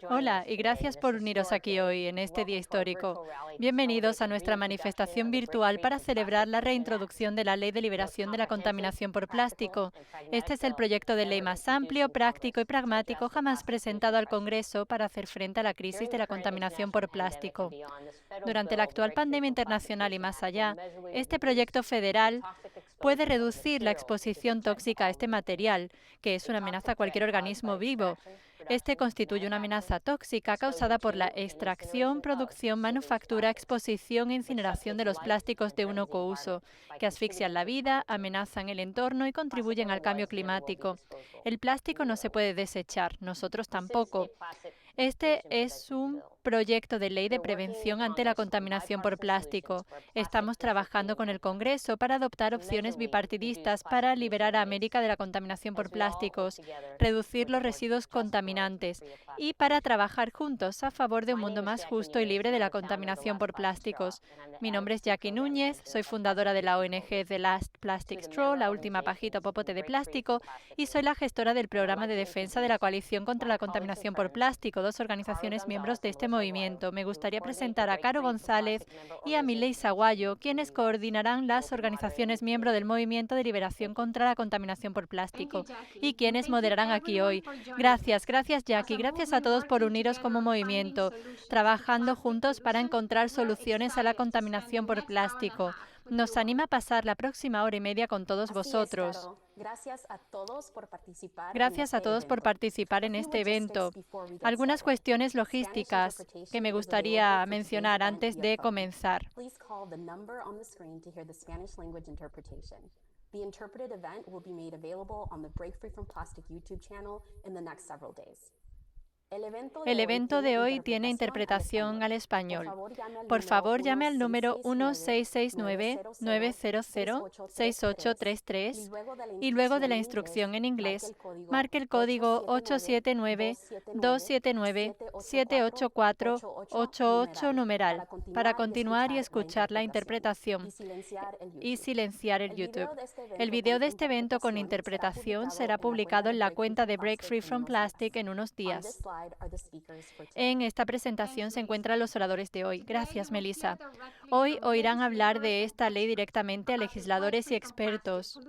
Hola y gracias por uniros aquí hoy en este día histórico. Bienvenidos a nuestra manifestación virtual para celebrar la reintroducción de la Ley de Liberación de la Contaminación por Plástico. Este es el proyecto de ley más amplio, práctico y pragmático jamás presentado al Congreso para hacer frente a la crisis de la contaminación por plástico. Durante la actual pandemia internacional y más allá, este proyecto federal puede reducir la exposición tóxica a este material, que es una amenaza a cualquier organismo vivo. Este constituye una amenaza tóxica causada por la extracción, producción, manufactura, exposición e incineración de los plásticos de un único uso, que asfixian la vida, amenazan el entorno y contribuyen al cambio climático. El plástico no se puede desechar, nosotros tampoco. Este es un proyecto de ley de prevención ante la contaminación por plástico. Estamos trabajando con el Congreso para adoptar opciones bipartidistas para liberar a América de la contaminación por plásticos, reducir los residuos contaminantes y para trabajar juntos a favor de un mundo más justo y libre de la contaminación por plásticos. Mi nombre es Jackie Núñez, soy fundadora de la ONG The Last Plastic Straw, la última pajita o popote de plástico, y soy la gestora del programa de defensa de la Coalición contra la Contaminación por Plástico, dos organizaciones miembros de este movimiento. Me gustaría presentar a Caro González y a Miley Saguayo, quienes coordinarán las organizaciones miembros del Movimiento de Liberación contra la Contaminación por Plástico y quienes moderarán aquí hoy. Gracias Jackie, gracias a todos por uniros como movimiento, trabajando juntos para encontrar soluciones a la contaminación por plástico. Nos anima a pasar la próxima hora y media con todos vosotros. Gracias a todos por participar en este evento. Algunas cuestiones logísticas que me gustaría mencionar antes de comenzar. The interpreted event will be made available on the Break Free from Plastic YouTube channel in the next several days. El evento de hoy tiene interpretación al español. Por favor, llame al número 1669-900-6833 y luego de la instrucción en inglés, marque el código 879-279-784-88 numeral para continuar y escuchar la interpretación y silenciar el YouTube. El video de este evento con interpretación será publicado en la cuenta de Break Free from Plastic en unos días. En esta presentación se encuentran los oradores de hoy. Gracias, Melissa. Hoy oirán hablar de esta ley directamente a legisladores y expertos.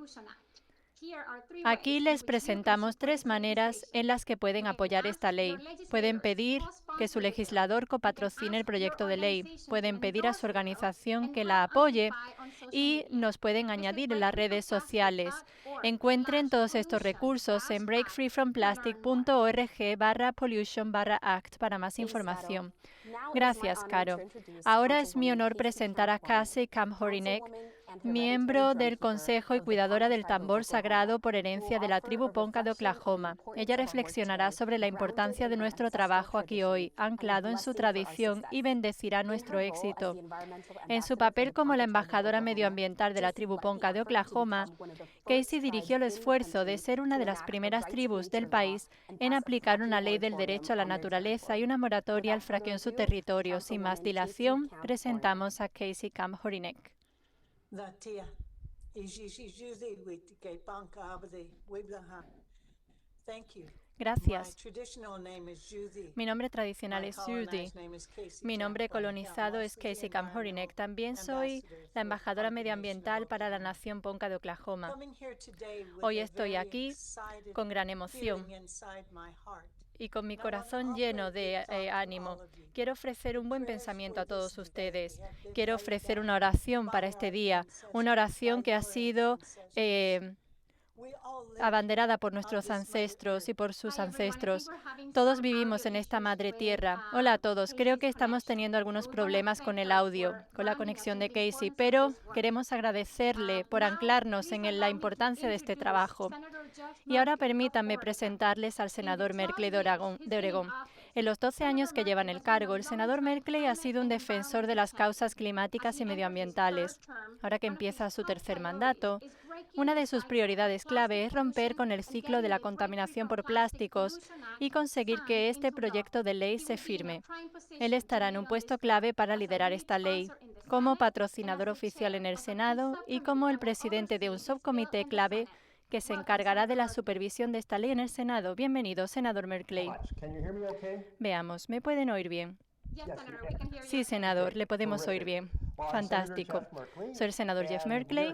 Aquí les presentamos tres maneras en las que pueden apoyar esta ley. Pueden pedir que su legislador copatrocine el proyecto de ley. Pueden pedir a su organización que la apoye y nos pueden añadir en las redes sociales. Encuentren todos estos recursos en breakfreefromplastic.org/pollution/act para más información. Gracias, Caro. Ahora es mi honor presentar a Casey Kamhorinek, miembro del Consejo y cuidadora del tambor sagrado por herencia de la tribu Ponca de Oklahoma. Ella reflexionará sobre la importancia de nuestro trabajo aquí hoy, anclado en su tradición, y bendecirá nuestro éxito. En su papel como la embajadora medioambiental de la tribu Ponca de Oklahoma, Casey dirigió el esfuerzo de ser una de las primeras tribus del país en aplicar una ley del derecho a la naturaleza y una moratoria al fraqueo en su territorio. Sin más dilación, presentamos a Casey Kamhorinek. Gracias. Mi nombre tradicional es Judy. Mi nombre colonizado es Casey Kamhorinek. También soy la embajadora medioambiental para la nación Ponca de Oklahoma. Hoy estoy aquí con gran emoción y con mi corazón lleno de ánimo. Quiero ofrecer un buen pensamiento a todos ustedes. Quiero ofrecer una oración para este día, una oración que ha sido abanderada por nuestros ancestros y por sus ancestros. Todos vivimos en esta madre tierra. Hola a todos. Creo que estamos teniendo algunos problemas con el audio, con la conexión de Casey, pero queremos agradecerle por anclarnos en la importancia de este trabajo. Y ahora permítanme presentarles al senador Merkley de Oregón. En los 12 años que lleva en el cargo, el senador Merkley ha sido un defensor de las causas climáticas y medioambientales. Ahora que empieza su tercer mandato, una de sus prioridades clave es romper con el ciclo de la contaminación por plásticos y conseguir que este proyecto de ley se firme. Él estará en un puesto clave para liderar esta ley, como patrocinador oficial en el Senado y como el presidente de un subcomité clave que se encargará de la supervisión de esta ley en el Senado. Bienvenido, senador Merkley. Veamos, ¿me pueden oír bien? Sí, senador, le podemos oír bien. Fantástico. Soy el senador Jeff Merkley.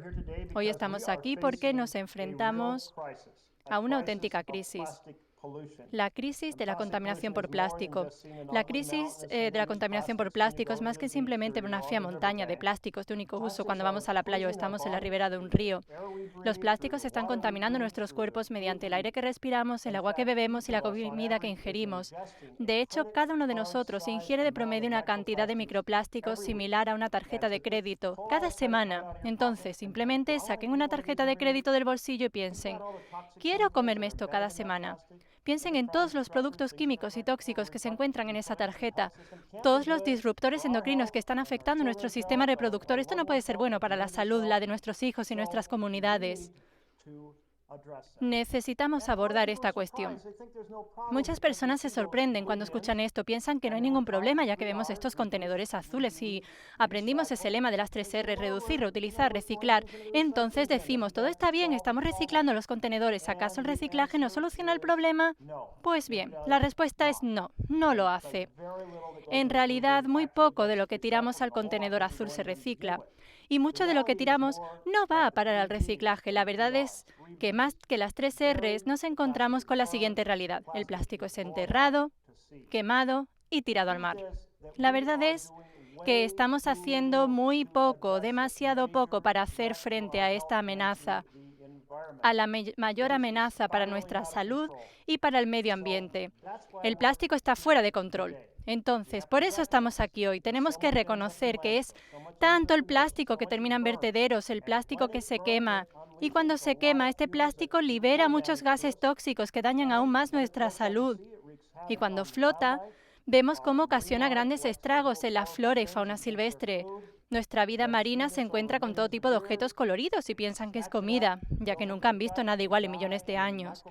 Hoy estamos aquí porque nos enfrentamos a una auténtica crisis. La crisis de la contaminación por plástico. La crisis de la contaminación por plástico es más que simplemente una fea montaña de plásticos de único uso cuando vamos a la playa o estamos en la ribera de un río. Los plásticos están contaminando nuestros cuerpos mediante el aire que respiramos, el agua que bebemos y la comida que ingerimos. De hecho, cada uno de nosotros ingiere de promedio una cantidad de microplásticos similar a una tarjeta de crédito cada semana. Entonces, simplemente saquen una tarjeta de crédito del bolsillo y piensen, ¿quiero comerme esto cada semana? Piensen en todos los productos químicos y tóxicos que se encuentran en esa tarjeta, todos los disruptores endocrinos que están afectando nuestro sistema reproductor. Esto no puede ser bueno para la salud, la de nuestros hijos y nuestras comunidades. Necesitamos abordar esta cuestión. Muchas personas se sorprenden cuando escuchan esto, piensan que no hay ningún problema ya que vemos estos contenedores azules y aprendimos ese lema de las 3R, reducir, reutilizar, reciclar. Entonces decimos, todo está bien, estamos reciclando los contenedores, ¿acaso el reciclaje no soluciona el problema? Pues bien, la respuesta es no, no lo hace. En realidad, muy poco de lo que tiramos al contenedor azul se recicla. Y mucho de lo que tiramos no va a parar al reciclaje. La verdad es que más que las 3 Rs nos encontramos con la siguiente realidad. El plástico es enterrado, quemado y tirado al mar. La verdad es que estamos haciendo muy poco, demasiado poco para hacer frente a esta amenaza, a la mayor amenaza para nuestra salud y para el medio ambiente. El plástico está fuera de control. Entonces, por eso estamos aquí hoy. Tenemos que reconocer que es tanto el plástico que termina en vertederos, el plástico que se quema. Y cuando se quema, este plástico libera muchos gases tóxicos que dañan aún más nuestra salud. Y cuando flota, vemos cómo ocasiona grandes estragos en la flora y fauna silvestre. Nuestra vida marina se encuentra con todo tipo de objetos coloridos y piensan que es comida, ya que nunca han visto nada igual en millones de años.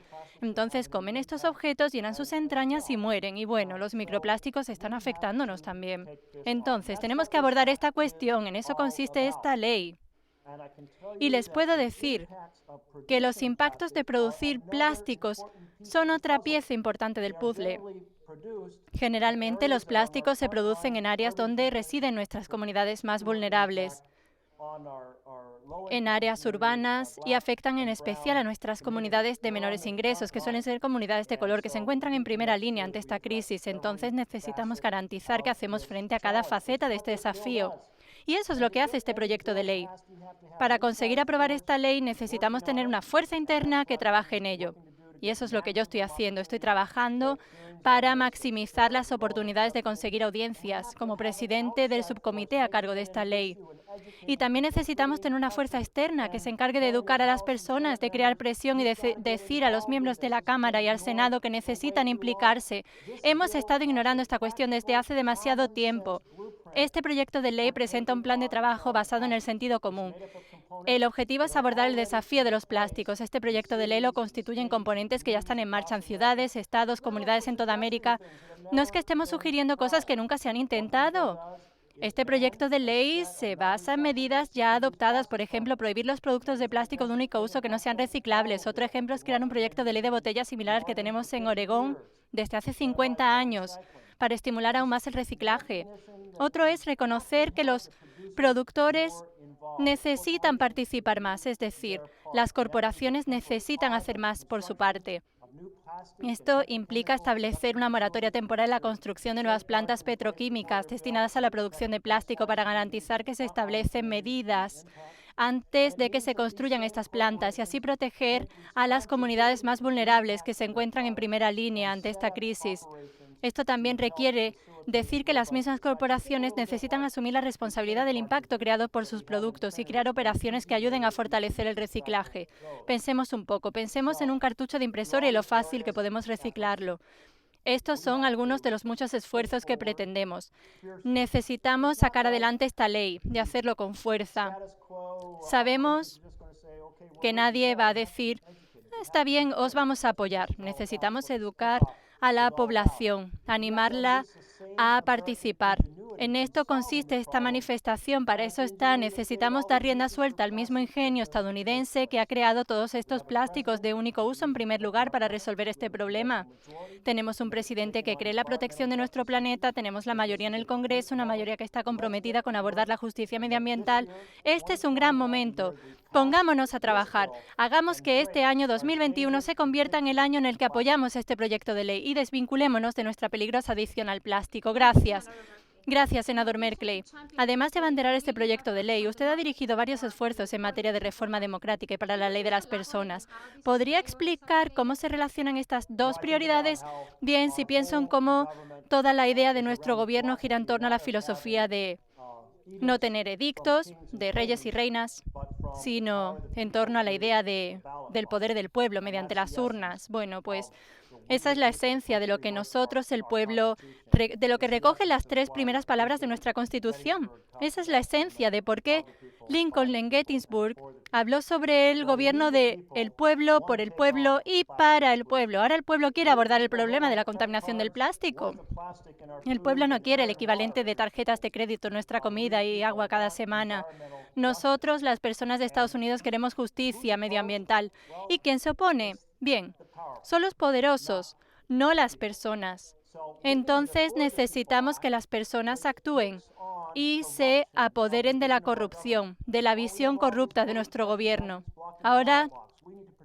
Entonces comen estos objetos, llenan sus entrañas y mueren. Y bueno, los microplásticos están afectándonos también. Entonces tenemos que abordar esta cuestión, en eso consiste esta ley. Y les puedo decir que los impactos de producir plásticos son otra pieza importante del puzzle. Generalmente los plásticos se producen en áreas donde residen nuestras comunidades más vulnerables, en áreas urbanas, y afectan en especial a nuestras comunidades de menores ingresos, que suelen ser comunidades de color que se encuentran en primera línea ante esta crisis. Entonces necesitamos garantizar que hacemos frente a cada faceta de este desafío. Y eso es lo que hace este proyecto de ley. Para conseguir aprobar esta ley necesitamos tener una fuerza interna que trabaje en ello. Y eso es lo que yo estoy haciendo. Estoy trabajando para maximizar las oportunidades de conseguir audiencias como presidente del subcomité a cargo de esta ley. Y también necesitamos tener una fuerza externa que se encargue de educar a las personas, de crear presión y de decir a los miembros de la Cámara y al Senado que necesitan implicarse. Hemos estado ignorando esta cuestión desde hace demasiado tiempo. Este proyecto de ley presenta un plan de trabajo basado en el sentido común. El objetivo es abordar el desafío de los plásticos. Este proyecto de ley lo constituyen componentes que ya están en marcha en ciudades, estados, comunidades en toda América. No es que estemos sugiriendo cosas que nunca se han intentado. Este proyecto de ley se basa en medidas ya adoptadas, por ejemplo, prohibir los productos de plástico de único uso que no sean reciclables. Otro ejemplo es crear un proyecto de ley de botellas similar al que tenemos en Oregón desde hace 50 años para estimular aún más el reciclaje. Otro es reconocer que los productores necesitan participar más, es decir, las corporaciones necesitan hacer más por su parte. Esto implica establecer una moratoria temporal en la construcción de nuevas plantas petroquímicas destinadas a la producción de plástico para garantizar que se establecen medidas antes de que se construyan estas plantas y así proteger a las comunidades más vulnerables que se encuentran en primera línea ante esta crisis. Esto también requiere decir que las mismas corporaciones necesitan asumir la responsabilidad del impacto creado por sus productos y crear operaciones que ayuden a fortalecer el reciclaje. Pensemos un poco, pensemos en un cartucho de impresora y lo fácil que podemos reciclarlo. Estos son algunos de los muchos esfuerzos que pretendemos. Necesitamos sacar adelante esta ley y hacerlo con fuerza. Sabemos que nadie va a decir, está bien, os vamos a apoyar. Necesitamos educar a la población, animarla a participar. En esto consiste esta manifestación, para eso está. Necesitamos dar rienda suelta al mismo ingenio estadounidense que ha creado todos estos plásticos de único uso en primer lugar para resolver este problema. Tenemos un presidente que cree en la protección de nuestro planeta, tenemos la mayoría en el Congreso, una mayoría que está comprometida con abordar la justicia medioambiental. Este es un gran momento. Pongámonos a trabajar. Hagamos que este año 2021 se convierta en el año en el que apoyamos este proyecto de ley y desvinculémonos de nuestra peligrosa adicción al plástico. Gracias. Gracias, senador Merkley. Además de abanderar este proyecto de ley, usted ha dirigido varios esfuerzos en materia de reforma democrática y para la ley de las personas. ¿Podría explicar cómo se relacionan estas dos prioridades? Bien, si pienso en cómo toda la idea de nuestro gobierno gira en torno a la filosofía de no tener edictos, de reyes y reinas, sino en torno a la idea del poder del pueblo mediante las urnas. Bueno, pues esa es la esencia de lo que nosotros, el pueblo, de lo que recogen las tres primeras palabras de nuestra Constitución. Esa es la esencia de por qué Lincoln en Gettysburg habló sobre el gobierno del pueblo, por el pueblo y para el pueblo. Ahora el pueblo quiere abordar el problema de la contaminación del plástico. El pueblo no quiere el equivalente de tarjetas de crédito en nuestra comida y agua cada semana. Nosotros, las personas de Estados Unidos, queremos justicia medioambiental. ¿Y quién se opone? Bien, son los poderosos, no las personas. Entonces necesitamos que las personas actúen y se apoderen de la corrupción, de la visión corrupta de nuestro gobierno. Ahora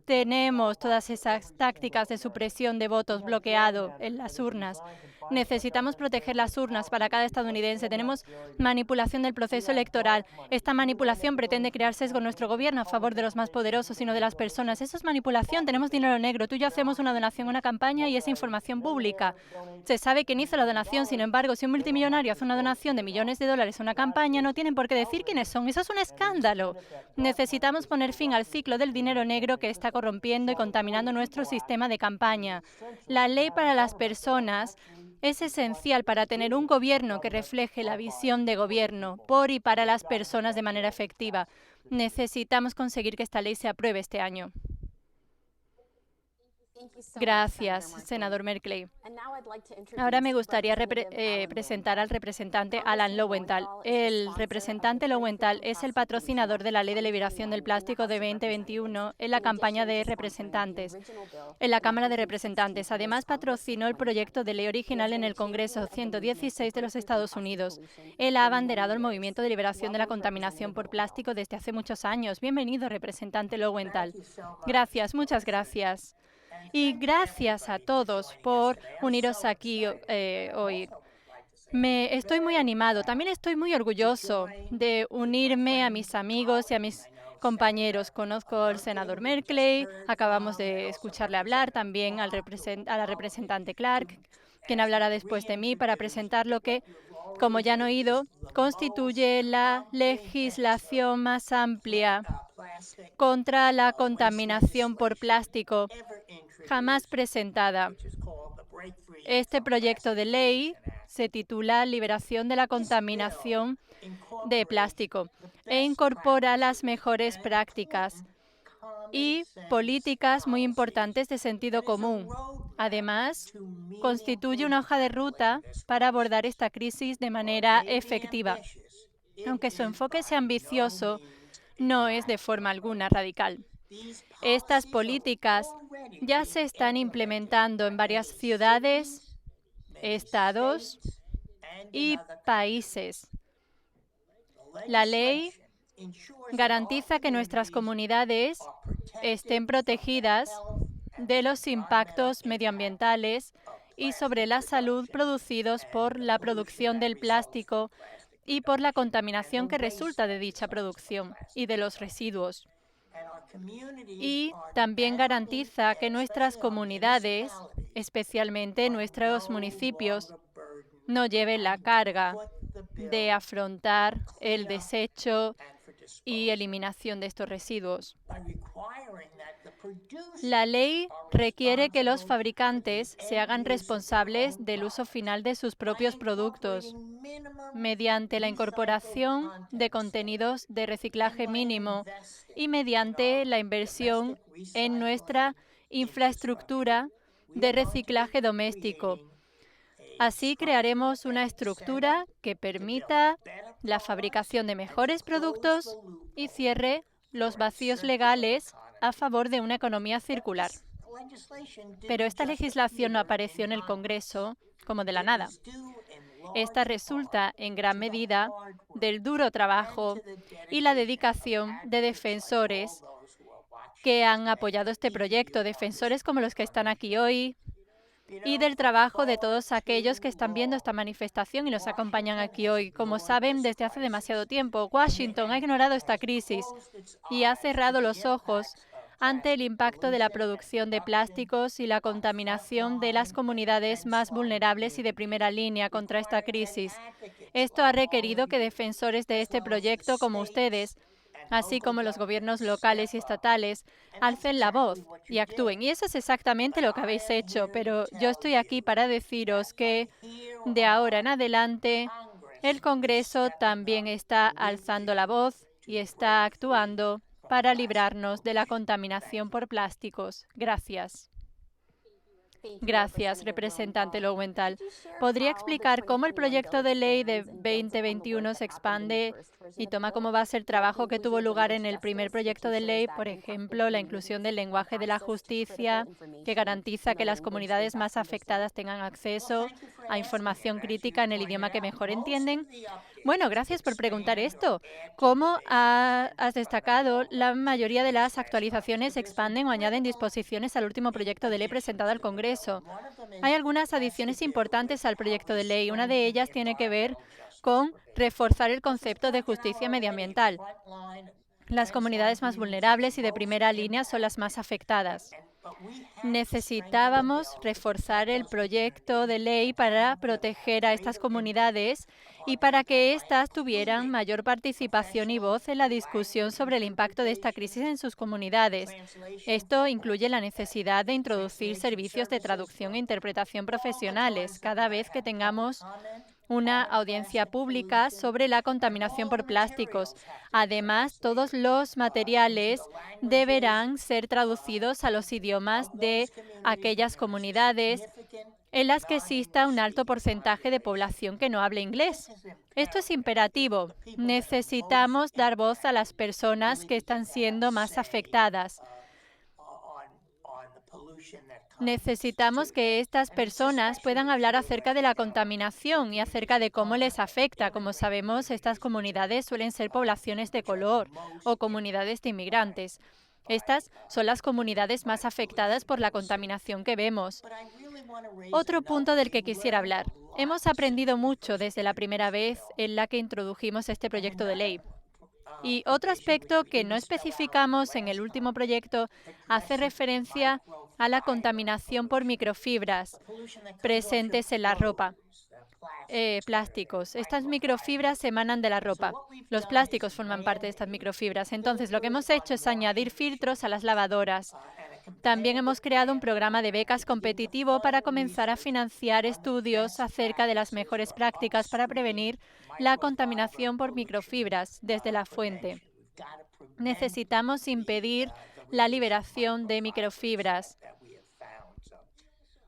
tenemos todas esas tácticas de supresión de votos bloqueado en las urnas. Necesitamos proteger las urnas para cada estadounidense. Tenemos manipulación del proceso electoral. Esta manipulación pretende crear sesgo en nuestro gobierno a favor de los más poderosos y no de las personas. Eso es manipulación. Tenemos dinero negro. Tú y yo hacemos una donación a una campaña y es información pública. Se sabe quién hizo la donación. Sin embargo, si un multimillonario hace una donación de millones de dólares a una campaña, no tienen por qué decir quiénes son. Eso es un escándalo. Necesitamos poner fin al ciclo del dinero negro que está corrompiendo y contaminando nuestro sistema de campaña. La ley para las personas es esencial para tener un gobierno que refleje la visión de gobierno por y para las personas de manera efectiva. Necesitamos conseguir que esta ley se apruebe este año. Gracias, senador Merkley. Ahora me gustaría presentar al representante Alan Lowenthal. El representante Lowenthal es el patrocinador de la Ley de Liberación del Plástico de 2021 en la campaña de representantes, en la Cámara de Representantes. Además, patrocinó el proyecto de ley original en el Congreso 116 de los Estados Unidos. Él ha abanderado el movimiento de liberación de la contaminación por plástico desde hace muchos años. Bienvenido, representante Lowenthal. Gracias, muchas gracias. Y gracias a todos por uniros aquí hoy. Estoy muy animado. También estoy muy orgulloso de unirme a mis amigos y a mis compañeros. Conozco al senador Merkley, acabamos de escucharle hablar, también a la representante Clark, quien hablará después de mí para presentar lo que, como ya han oído, constituye la legislación más amplia contra la contaminación por plástico jamás presentada. Este proyecto de ley se titula Liberación de la contaminación de plástico e incorpora las mejores prácticas y políticas muy importantes de sentido común. Además, constituye una hoja de ruta para abordar esta crisis de manera efectiva. Aunque su enfoque sea ambicioso, no es de forma alguna radical. Estas políticas ya se están implementando en varias ciudades, estados y países. La ley garantiza que nuestras comunidades estén protegidas de los impactos medioambientales y sobre la salud producidos por la producción del plástico y por la contaminación que resulta de dicha producción y de los residuos. Y también garantiza que nuestras comunidades, especialmente nuestros municipios, no lleven la carga de afrontar el desecho y eliminación de estos residuos. La ley requiere que los fabricantes se hagan responsables del uso final de sus propios productos mediante la incorporación de contenidos de reciclaje mínimo y mediante la inversión en nuestra infraestructura de reciclaje doméstico. Así crearemos una estructura que permita la fabricación de mejores productos y cierre los vacíos legales a favor de una economía circular. Pero esta legislación no apareció en el Congreso como de la nada. Esta resulta en gran medida del duro trabajo y la dedicación de defensores que han apoyado este proyecto, defensores como los que están aquí hoy, y del trabajo de todos aquellos que están viendo esta manifestación y nos acompañan aquí hoy. Como saben, desde hace demasiado tiempo, Washington ha ignorado esta crisis y ha cerrado los ojos ante el impacto de la producción de plásticos y la contaminación de las comunidades más vulnerables y de primera línea contra esta crisis. Esto ha requerido que defensores de este proyecto como ustedes, así como los gobiernos locales y estatales, alcen la voz y actúen. Y eso es exactamente lo que habéis hecho, pero yo estoy aquí para deciros que de ahora en adelante el Congreso también está alzando la voz y está actuando para librarnos de la contaminación por plásticos. Gracias. Gracias, representante Lowenthal. ¿Podría explicar cómo el proyecto de ley de 2021 se expande y toma como base el trabajo que tuvo lugar en el primer proyecto de ley, por ejemplo, la inclusión del lenguaje de la justicia, que garantiza que las comunidades más afectadas tengan acceso a información crítica en el idioma que mejor entienden? Bueno, gracias por preguntar esto. Como has destacado, la mayoría de las actualizaciones expanden o añaden disposiciones al último proyecto de ley presentado al Congreso. Hay algunas adiciones importantes al proyecto de ley. Una de ellas tiene que ver con reforzar el concepto de justicia medioambiental. Las comunidades más vulnerables y de primera línea son las más afectadas. Necesitábamos reforzar el proyecto de ley para proteger a estas comunidades y para que éstas tuvieran mayor participación y voz en la discusión sobre el impacto de esta crisis en sus comunidades. Esto incluye la necesidad de introducir servicios de traducción e interpretación profesionales cada vez que tengamos una audiencia pública sobre la contaminación por plásticos. Además, todos los materiales deberán ser traducidos a los idiomas de aquellas comunidades en las que exista un alto porcentaje de población que no hable inglés. Esto es imperativo. Necesitamos dar voz a las personas que están siendo más afectadas. Necesitamos que estas personas puedan hablar acerca de la contaminación y acerca de cómo les afecta. Como sabemos, estas comunidades suelen ser poblaciones de color o comunidades de inmigrantes. Estas son las comunidades más afectadas por la contaminación que vemos. Otro punto del que quisiera hablar. Hemos aprendido mucho desde la primera vez en la que introdujimos este proyecto de ley. Y otro aspecto que no especificamos en el último proyecto hace referencia a la contaminación por microfibras presentes en la ropa. Plásticos. Estas microfibras emanan de la ropa. Los plásticos forman parte de estas microfibras. Entonces, lo que hemos hecho es añadir filtros a las lavadoras. También hemos creado un programa de becas competitivo para comenzar a financiar estudios acerca de las mejores prácticas para prevenir la contaminación por microfibras desde la fuente. Necesitamos impedir la liberación de microfibras.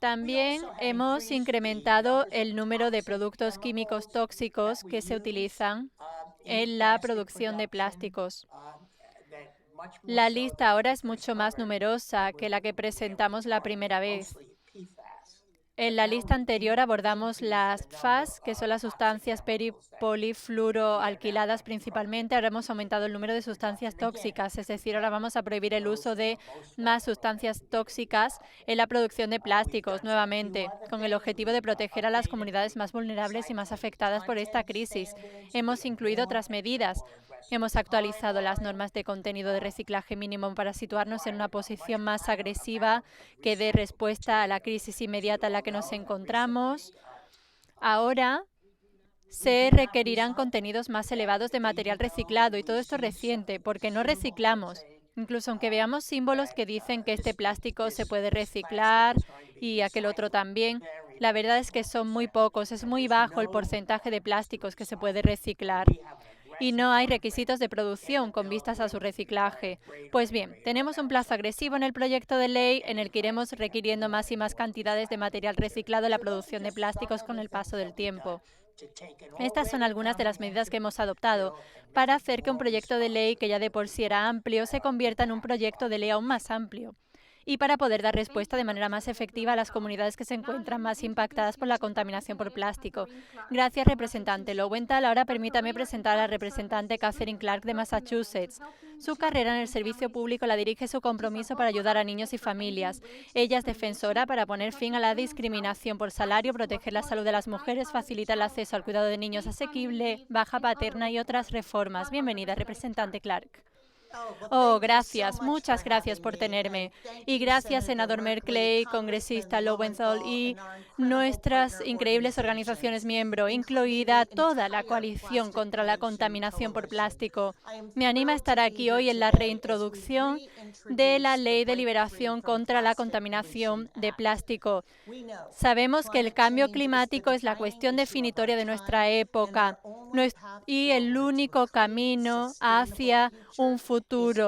También hemos incrementado el número de productos químicos tóxicos que se utilizan en la producción de plásticos. La lista ahora es mucho más numerosa que la que presentamos la primera vez. En la lista anterior abordamos las PFAS, que son las sustancias polipolifluoroalquiladas principalmente. Ahora hemos aumentado el número de sustancias tóxicas, es decir, ahora vamos a prohibir el uso de más sustancias tóxicas en la producción de plásticos, nuevamente, con el objetivo de proteger a las comunidades más vulnerables y más afectadas por esta crisis. Hemos incluido otras medidas. Hemos actualizado las normas de contenido de reciclaje mínimo para situarnos en una posición más agresiva que dé respuesta a la crisis inmediata en la que nos encontramos. Ahora se requerirán contenidos más elevados de material reciclado y todo esto es reciente porque no reciclamos. Incluso aunque veamos símbolos que dicen que este plástico se puede reciclar y aquel otro también, la verdad es que son muy pocos, es muy bajo el porcentaje de plásticos que se puede reciclar. y no hay requisitos de producción con vistas a su reciclaje. Pues bien, tenemos un plazo agresivo en el proyecto de ley en el que iremos requiriendo más y más cantidades de material reciclado en la producción de plásticos con el paso del tiempo. Estas son algunas de las medidas que hemos adoptado para hacer que un proyecto de ley que ya de por sí era amplio se convierta en un proyecto de ley aún más amplio y para poder dar respuesta de manera más efectiva a las comunidades que se encuentran más impactadas por la contaminación por plástico. Gracias, representante Lowenthal. Ahora permítame presentar a la representante Catherine Clark de Massachusetts. Su carrera en el servicio público la dirige su compromiso para ayudar a niños y familias. Ella es defensora para poner fin a la discriminación por salario, proteger la salud de las mujeres, facilitar el acceso al cuidado de niños asequible, baja paterna y otras reformas. Bienvenida, representante Clark. Oh, gracias. Muchas gracias por tenerme. Y gracias, senador Merkley, congresista Lowenthal y nuestras increíbles organizaciones miembro, incluida toda la coalición contra la contaminación por plástico. Me anima a estar aquí hoy en la reintroducción de la Ley de Liberación contra la Contaminación de Plástico. Sabemos que el cambio climático es la cuestión definitoria de nuestra época y el único camino hacia un futuro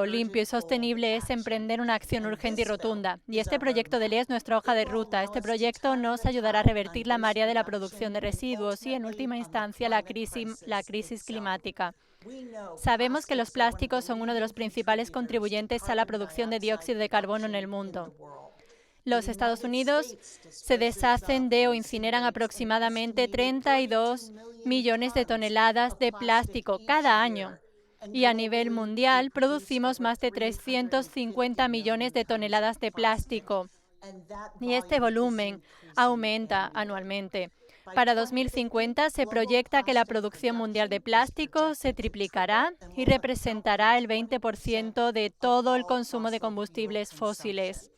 limpio y sostenible es emprender una acción urgente y rotunda. Y este proyecto de ley es nuestra hoja de ruta. Este proyecto nos ayudará a revertir la marea de la producción de residuos y, en última instancia, la crisis climática. Sabemos que los plásticos son uno de los principales contribuyentes a la producción de dióxido de carbono en el mundo. Los Estados Unidos se deshacen de o incineran aproximadamente 32 millones de toneladas de plástico cada año. Y a nivel mundial producimos más de 350 millones de toneladas de plástico. Y este volumen aumenta anualmente. Para 2050 se proyecta que la producción mundial de plástico se triplicará y representará el 20% de todo el consumo de combustibles fósiles.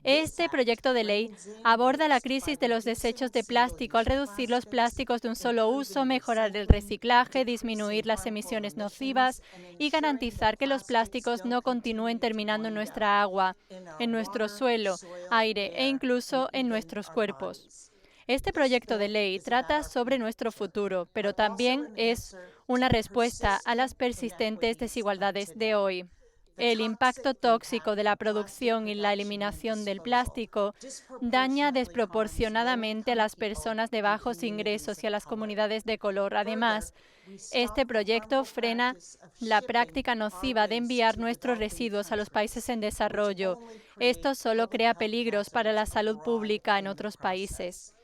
Este proyecto de ley aborda la crisis de los desechos de plástico al reducir los plásticos de un solo uso, mejorar el reciclaje, disminuir las emisiones nocivas y garantizar que los plásticos no continúen terminando en nuestra agua, en nuestro suelo, aire e incluso en nuestros cuerpos. Este proyecto de ley trata sobre nuestro futuro, pero también es una respuesta a las persistentes desigualdades de hoy. El impacto tóxico de la producción y la eliminación del plástico daña desproporcionadamente a las personas de bajos ingresos y a las comunidades de color. Además, este proyecto frena la práctica nociva de enviar nuestros residuos a los países en desarrollo. Esto solo crea peligros para la salud pública en otros países.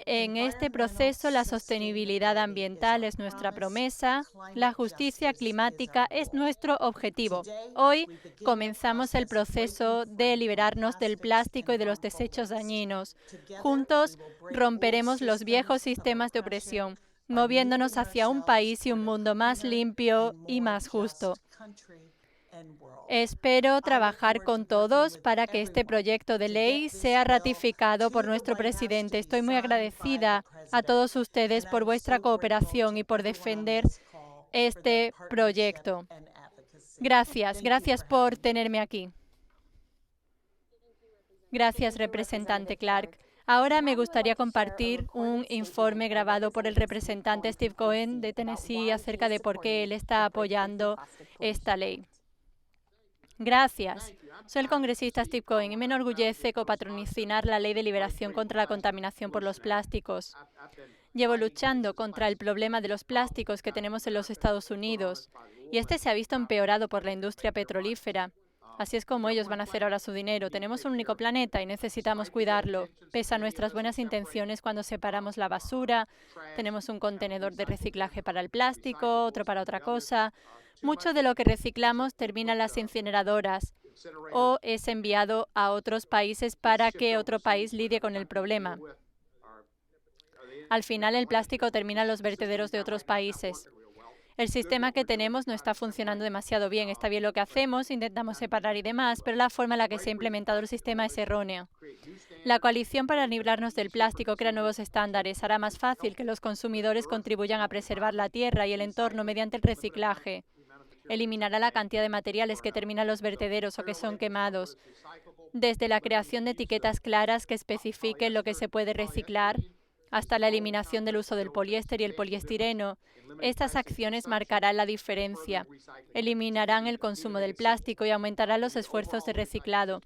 En este proceso, la sostenibilidad ambiental es nuestra promesa, la justicia climática es nuestro objetivo. Hoy comenzamos el proceso de liberarnos del plástico y de los desechos dañinos. Juntos romperemos los viejos sistemas de opresión, moviéndonos hacia un país y un mundo más limpio y más justo. Espero trabajar con todos para que este proyecto de ley sea ratificado por nuestro presidente. Estoy muy agradecida a todos ustedes por vuestra cooperación y por defender este proyecto. Gracias. Gracias por tenerme aquí. Gracias, representante Clark. Ahora me gustaría compartir un informe grabado por el representante Steve Cohen de Tennessee acerca de por qué él está apoyando esta ley. Gracias. Soy el congresista Steve Cohen y me enorgullece copatrocinar la Ley de Liberación contra la Contaminación por los Plásticos. Llevo luchando contra el problema de los plásticos que tenemos en los Estados Unidos y este se ha visto empeorado por la industria petrolífera. Así es como ellos van a hacer ahora su dinero. Tenemos un único planeta y necesitamos cuidarlo. Pese a nuestras buenas intenciones cuando separamos la basura, tenemos un contenedor de reciclaje para el plástico, otro para otra cosa. Mucho de lo que reciclamos termina en las incineradoras o es enviado a otros países para que otro país lidie con el problema. Al final, el plástico termina en los vertederos de otros países. El sistema que tenemos no está funcionando demasiado bien. Está bien lo que hacemos, intentamos separar y demás, pero la forma en la que se ha implementado el sistema es errónea. La coalición para librarnos del plástico crea nuevos estándares. Hará más fácil que los consumidores contribuyan a preservar la tierra y el entorno mediante el reciclaje. Eliminará la cantidad de materiales que terminan los vertederos o que son quemados. Desde la creación de etiquetas claras que especifiquen lo que se puede reciclar hasta la eliminación del uso del poliéster y el poliestireno. Estas acciones marcarán la diferencia, eliminarán el consumo del plástico y aumentarán los esfuerzos de reciclado.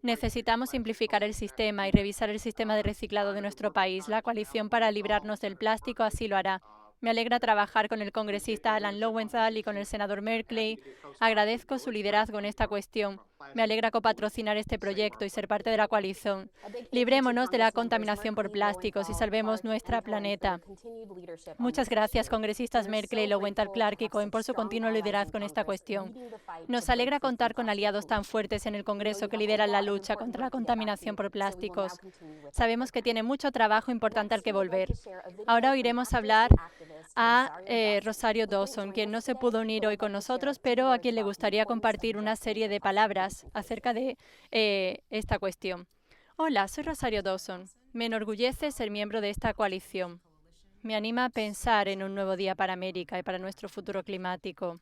Necesitamos simplificar el sistema y revisar el sistema de reciclado de nuestro país. La coalición para librarnos del plástico así lo hará. Me alegra trabajar con el congresista Alan Lowenthal y con el senador Merkley. Agradezco su liderazgo en esta cuestión. Me alegra copatrocinar este proyecto y ser parte de la coalición. Librémonos de la contaminación por plásticos y salvemos nuestro planeta. Muchas gracias, congresistas Merkley, Lowenthal, Clark y Cohen, por su continuo liderazgo en esta cuestión. Nos alegra contar con aliados tan fuertes en el Congreso que lideran la lucha contra la contaminación por plásticos. Sabemos que tiene mucho trabajo importante al que volver. Ahora oiremos hablar a Rosario Dawson, quien no se pudo unir hoy con nosotros, pero a quien le gustaría compartir una serie de palabras acerca de esta cuestión. Hola, soy Rosario Dawson. Me enorgullece ser miembro de esta coalición. Me anima a pensar en un nuevo día para América y para nuestro futuro climático.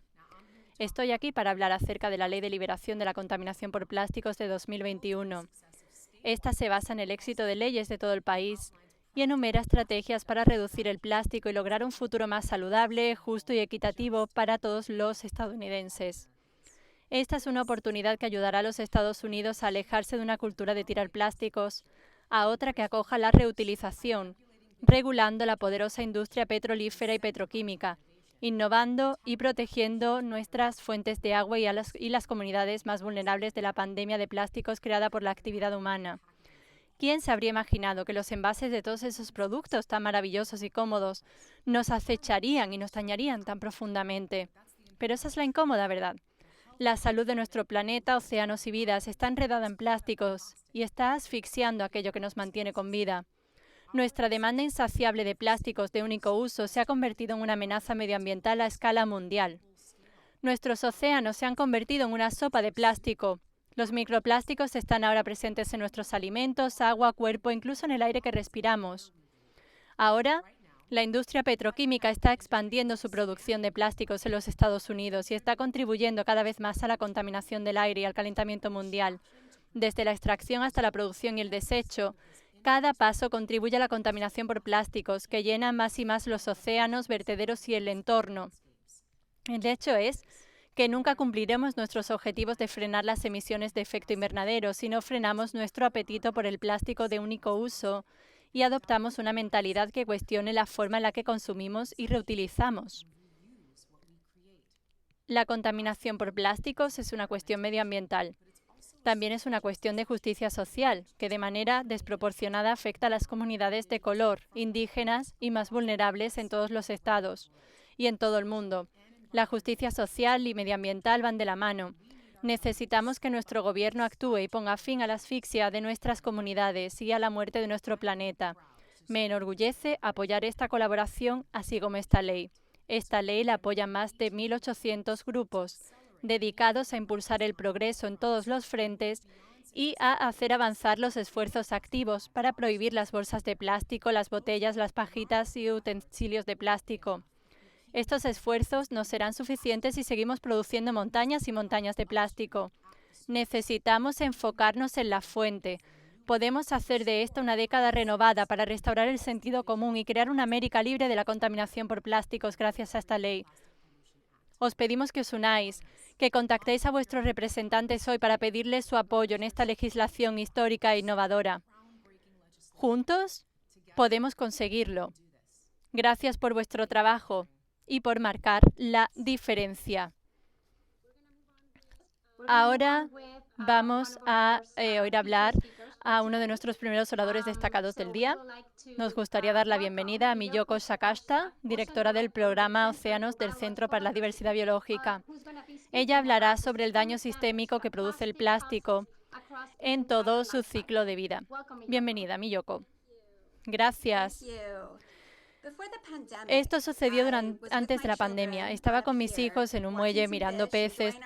Estoy aquí para hablar acerca de la Ley de Liberación de la Contaminación por Plásticos de 2021. Esta se basa en el éxito de leyes de todo el país y enumera estrategias para reducir el plástico y lograr un futuro más saludable, justo y equitativo para todos los estadounidenses. Esta es una oportunidad que ayudará a los Estados Unidos a alejarse de una cultura de tirar plásticos a otra que acoja la reutilización, regulando la poderosa industria petrolífera y petroquímica, innovando y protegiendo nuestras fuentes de agua y las comunidades más vulnerables de la pandemia de plásticos creada por la actividad humana. ¿Quién se habría imaginado que los envases de todos esos productos tan maravillosos y cómodos nos acecharían y nos dañarían tan profundamente? Pero esa es la incómoda verdad. La salud de nuestro planeta, océanos y vidas está enredada en plásticos y está asfixiando aquello que nos mantiene con vida. Nuestra demanda insaciable de plásticos de único uso se ha convertido en una amenaza medioambiental a escala mundial. Nuestros océanos se han convertido en una sopa de plástico. Los microplásticos están ahora presentes en nuestros alimentos, agua, cuerpo, incluso en el aire que respiramos. Ahora, la industria petroquímica está expandiendo su producción de plásticos en los Estados Unidos y está contribuyendo cada vez más a la contaminación del aire y al calentamiento mundial. Desde la extracción hasta la producción y el desecho, cada paso contribuye a la contaminación por plásticos, que llena más y más los océanos, vertederos y el entorno. El hecho es que nunca cumpliremos nuestros objetivos de frenar las emisiones de efecto invernadero si no frenamos nuestro apetito por el plástico de único uso y adoptamos una mentalidad que cuestione la forma en la que consumimos y reutilizamos. La contaminación por plásticos es una cuestión medioambiental. También es una cuestión de justicia social, que de manera desproporcionada afecta a las comunidades de color, indígenas y más vulnerables en todos los estados y en todo el mundo. La justicia social y medioambiental van de la mano. Necesitamos que nuestro gobierno actúe y ponga fin a la asfixia de nuestras comunidades y a la muerte de nuestro planeta. Me enorgullece apoyar esta colaboración, así como esta ley. Esta ley la apoyan más de 1.800 grupos dedicados a impulsar el progreso en todos los frentes y a hacer avanzar los esfuerzos activos para prohibir las bolsas de plástico, las botellas, las pajitas y utensilios de plástico. Estos esfuerzos no serán suficientes si seguimos produciendo montañas y montañas de plástico. Necesitamos enfocarnos en la fuente. Podemos hacer de esta una década renovada para restaurar el sentido común y crear una América libre de la contaminación por plásticos gracias a esta ley. Os pedimos que os unáis, que contactéis a vuestros representantes hoy para pedirles su apoyo en esta legislación histórica e innovadora. Juntos podemos conseguirlo. Gracias por vuestro trabajo y por marcar la diferencia. Ahora vamos a oír hablar a uno de nuestros primeros oradores destacados del día. Nos gustaría dar la bienvenida a Miyoko Sakashita, directora del programa Océanos del Centro para la Diversidad Biológica. Ella hablará sobre el daño sistémico que produce el plástico en todo su ciclo de vida. Bienvenida, Miyoko. Gracias. Esto sucedió antes de la pandemia. Estaba con mis hijos en un muelle mirando peces.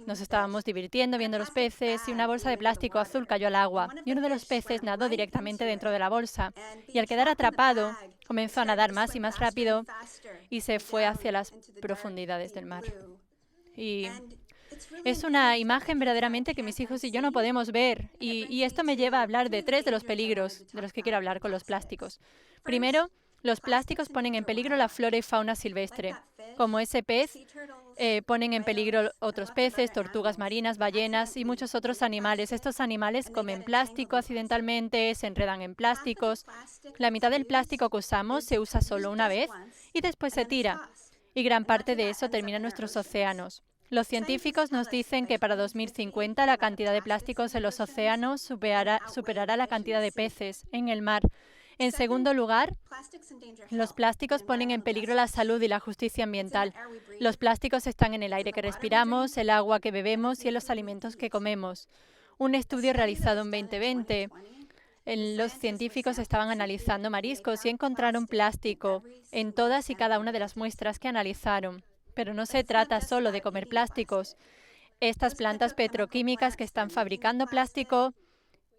Nos estábamos divirtiendo viendo los peces y una bolsa de plástico azul cayó al agua. Y uno de los peces nadó directamente dentro de la bolsa. Y al quedar atrapado, comenzó a nadar más y más rápido y se fue hacia las profundidades del mar. Y Es una imagen verdaderamente que mis hijos y yo no podemos ver. Y esto me lleva a hablar de 3 de los peligros de los que quiero hablar con los plásticos. Primero, los plásticos ponen en peligro la flora y fauna silvestre. Como ese pez, ponen en peligro otros peces, tortugas marinas, ballenas y muchos otros animales. Estos animales comen plástico accidentalmente, se enredan en plásticos. La mitad del plástico que usamos se usa solo una vez y después se tira. Y gran parte de eso termina en nuestros océanos. Los científicos nos dicen que para 2050 la cantidad de plásticos en los océanos superará la cantidad de peces en el mar. En segundo lugar, los plásticos ponen en peligro la salud y la justicia ambiental. Los plásticos están en el aire que respiramos, el agua que bebemos y en los alimentos que comemos. Un estudio realizado en 2020, los científicos estaban analizando mariscos y encontraron plástico en todas y cada una de las muestras que analizaron. Pero no se trata solo de comer plásticos. Estas plantas petroquímicas que están fabricando plástico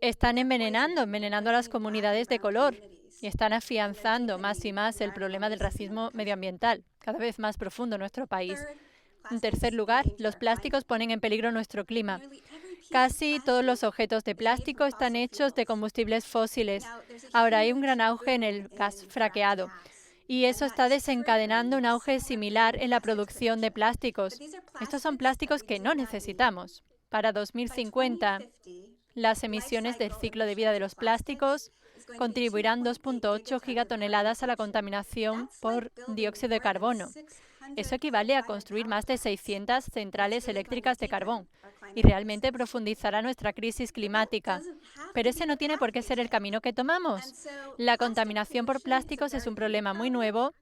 están envenenando a las comunidades de color y están afianzando más y más el problema del racismo medioambiental, cada vez más profundo en nuestro país. En tercer lugar, los plásticos ponen en peligro nuestro clima. Casi todos los objetos de plástico están hechos de combustibles fósiles. Ahora hay un gran auge en el gas fraqueado. Y eso está desencadenando un auge similar en la producción de plásticos. Estos son plásticos que no necesitamos. Para 2050, las emisiones del ciclo de vida de los plásticos contribuirán 2,8 gigatoneladas a la contaminación por dióxido de carbono. Eso equivale a construir más de 600 centrales eléctricas de carbón y realmente profundizará nuestra crisis climática. Pero ese no tiene por qué ser el camino que tomamos. La contaminación por plásticos es un problema muy nuevo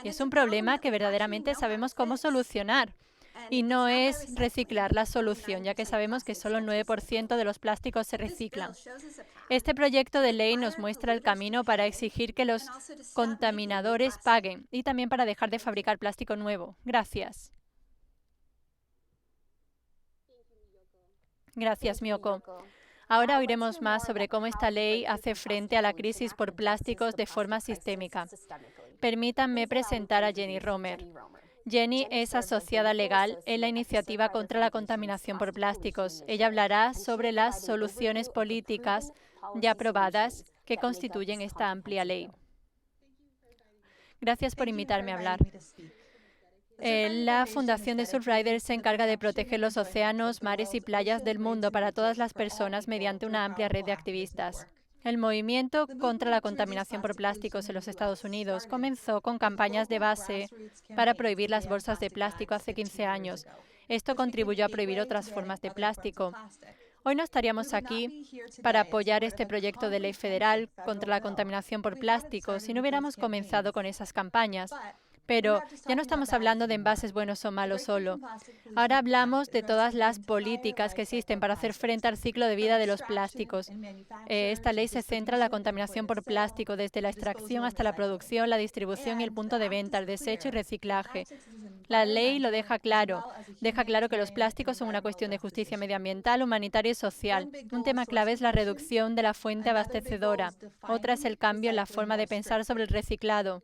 y es un problema que verdaderamente sabemos cómo solucionar. Y no es reciclar la solución, ya que sabemos que solo el 9% de los plásticos se reciclan. Este proyecto de ley nos muestra el camino para exigir que los contaminadores paguen y también para dejar de fabricar plástico nuevo. Gracias. Gracias, Miyoko. Ahora oiremos más sobre cómo esta ley hace frente a la crisis por plásticos de forma sistémica. Permítanme presentar a Jenny Romer. Jenny es asociada legal en la Iniciativa contra la Contaminación por Plásticos. Ella hablará sobre las soluciones políticas ya aprobadas que constituyen esta amplia ley. Gracias por invitarme a hablar. La Fundación de Surfriders se encarga de proteger los océanos, mares y playas del mundo para todas las personas mediante una amplia red de activistas. El movimiento contra la contaminación por plásticos en los Estados Unidos comenzó con campañas de base para prohibir las bolsas de plástico hace 15 años. Esto contribuyó a prohibir otras formas de plástico. Hoy no estaríamos aquí para apoyar este proyecto de ley federal contra la contaminación por plástico si no hubiéramos comenzado con esas campañas. Pero ya no estamos hablando de envases buenos o malos solo. Ahora hablamos de todas las políticas que existen para hacer frente al ciclo de vida de los plásticos. Esta ley se centra en la contaminación por plástico, desde la extracción hasta la producción, la distribución y el punto de venta, el desecho y reciclaje. La ley lo deja claro que los plásticos son una cuestión de justicia medioambiental, humanitaria y social. Un tema clave es la reducción de la fuente abastecedora. Otra es el cambio en la forma de pensar sobre el reciclado,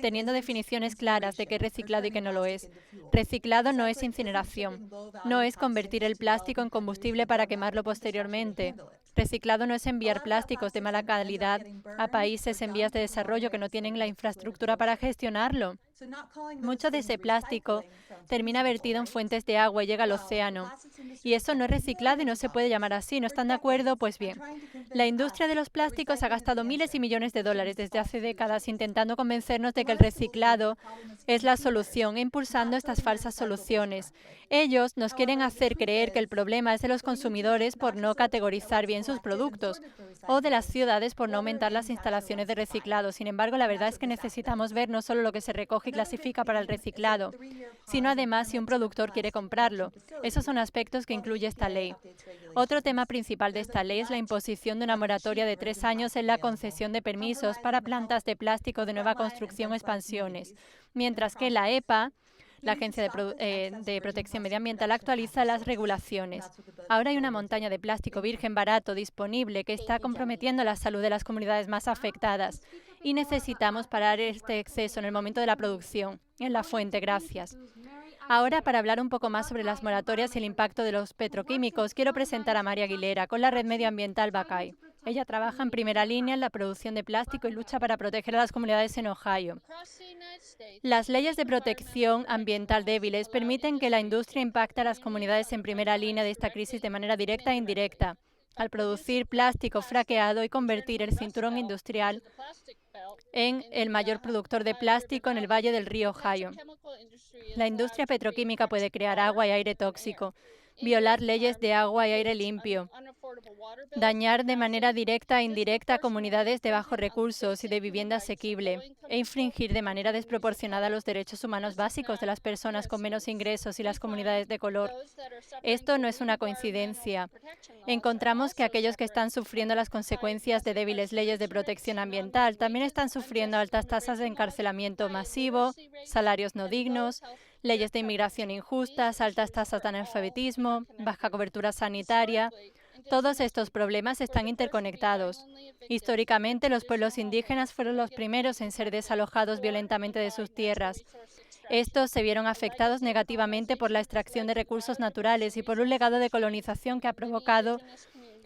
teniendo definiciones claras de qué es reciclado y qué no lo es. Reciclado no es incineración, no es convertir el plástico en combustible para quemarlo posteriormente. Reciclado no es enviar plásticos de mala calidad a países en vías de desarrollo que no tienen la infraestructura para gestionarlo. Mucho de ese plástico termina vertido en fuentes de agua y llega al océano. Y eso no es reciclado y no se puede llamar así. ¿No están de acuerdo? Pues bien, la industria de los plásticos ha gastado miles y millones de dólares desde hace décadas intentando convencernos de que el reciclado es la solución e impulsando estas falsas soluciones. Ellos nos quieren hacer creer que el problema es de los consumidores por no categorizar bien sus productos o de las ciudades por no aumentar las instalaciones de reciclado. Sin embargo, la verdad es que necesitamos ver no solo lo que se recoge y clasifica para el reciclado, sino además si un productor quiere comprarlo. Esos son aspectos que incluye esta ley. Otro tema principal de esta ley es la imposición de una moratoria de 3 años en la concesión de permisos para plantas de plástico de nueva construcción o expansiones, mientras que la EPA, la Agencia de Protección Medioambiental, actualiza las regulaciones. Ahora hay una montaña de plástico virgen barato disponible que está comprometiendo la salud de las comunidades más afectadas y necesitamos parar este exceso en el momento de la producción, en la fuente. Gracias. Ahora, para hablar un poco más sobre las moratorias y el impacto de los petroquímicos, quiero presentar a María Aguilera con la red medioambiental Buckeye. Ella trabaja en primera línea en la producción de plástico y lucha para proteger a las comunidades en Ohio. Las leyes de protección ambiental débiles permiten que la industria impacte a las comunidades en primera línea de esta crisis de manera directa e indirecta, al producir plástico fraqueado y convertir el cinturón industrial en el mayor productor de plástico en el valle del río Ohio. La industria petroquímica puede crear agua y aire tóxico, violar leyes de agua y aire limpio, dañar de manera directa e indirecta a comunidades de bajos recursos y de vivienda asequible, e infringir de manera desproporcionada los derechos humanos básicos de las personas con menos ingresos y las comunidades de color. Esto no es una coincidencia. Encontramos que aquellos que están sufriendo las consecuencias de débiles leyes de protección ambiental también están sufriendo altas tasas de encarcelamiento masivo, salarios no dignos, leyes de inmigración injustas, altas tasas de analfabetismo, baja cobertura sanitaria. Todos estos problemas están interconectados. Históricamente, los pueblos indígenas fueron los primeros en ser desalojados violentamente de sus tierras. Estos se vieron afectados negativamente por la extracción de recursos naturales y por un legado de colonización que ha provocado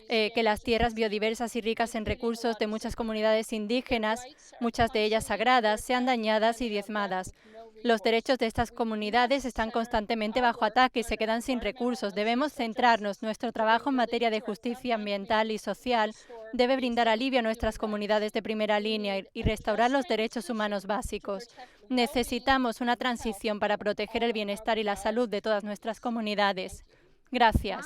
que las tierras biodiversas y ricas en recursos de muchas comunidades indígenas, muchas de ellas sagradas, sean dañadas y diezmadas. Los derechos de estas comunidades están constantemente bajo ataque y se quedan sin recursos. Debemos centrarnos. Nuestro trabajo en materia de justicia ambiental y social debe brindar alivio a nuestras comunidades de primera línea y restaurar los derechos humanos básicos. Necesitamos una transición para proteger el bienestar y la salud de todas nuestras comunidades. Gracias.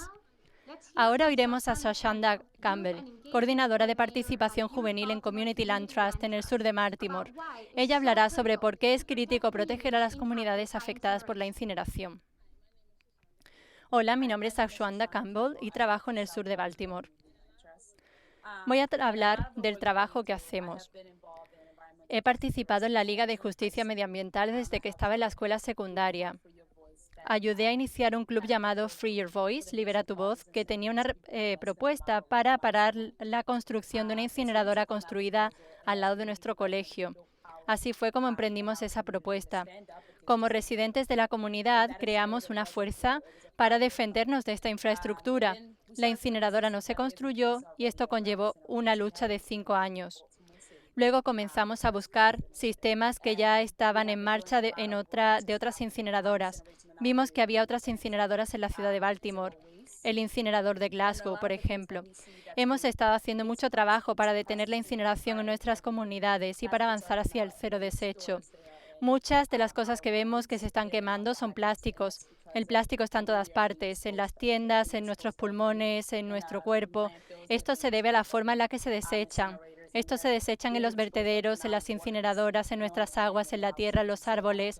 Ahora oiremos a Shashanda Campbell, coordinadora de participación juvenil en Community Land Trust en el sur de Baltimore. Ella hablará sobre por qué es crítico proteger a las comunidades afectadas por la incineración. Hola, mi nombre es Shashanda Campbell y trabajo en el sur de Baltimore. Voy a hablar del trabajo que hacemos. He participado en la Liga de Justicia Medioambiental desde que estaba en la escuela secundaria. Ayudé a iniciar un club llamado Free Your Voice, Libera tu Voz, que tenía una propuesta para parar la construcción de una incineradora construida al lado de nuestro colegio. Así fue como emprendimos esa propuesta. Como residentes de la comunidad, creamos una fuerza para defendernos de esta infraestructura. La incineradora no se construyó y esto conllevó una lucha de 5 años. Luego comenzamos a buscar sistemas que ya estaban en marcha de otras incineradoras. Vimos que había otras incineradoras en la ciudad de Baltimore, el incinerador de Glasgow, por ejemplo. Hemos estado haciendo mucho trabajo para detener la incineración en nuestras comunidades y para avanzar hacia el cero desecho. Muchas de las cosas que vemos que se están quemando son plásticos. El plástico está en todas partes, en las tiendas, en nuestros pulmones, en nuestro cuerpo. Esto se debe a la forma en la que se desechan. Estos se desechan en los vertederos, en las incineradoras, en nuestras aguas, en la tierra, en los árboles.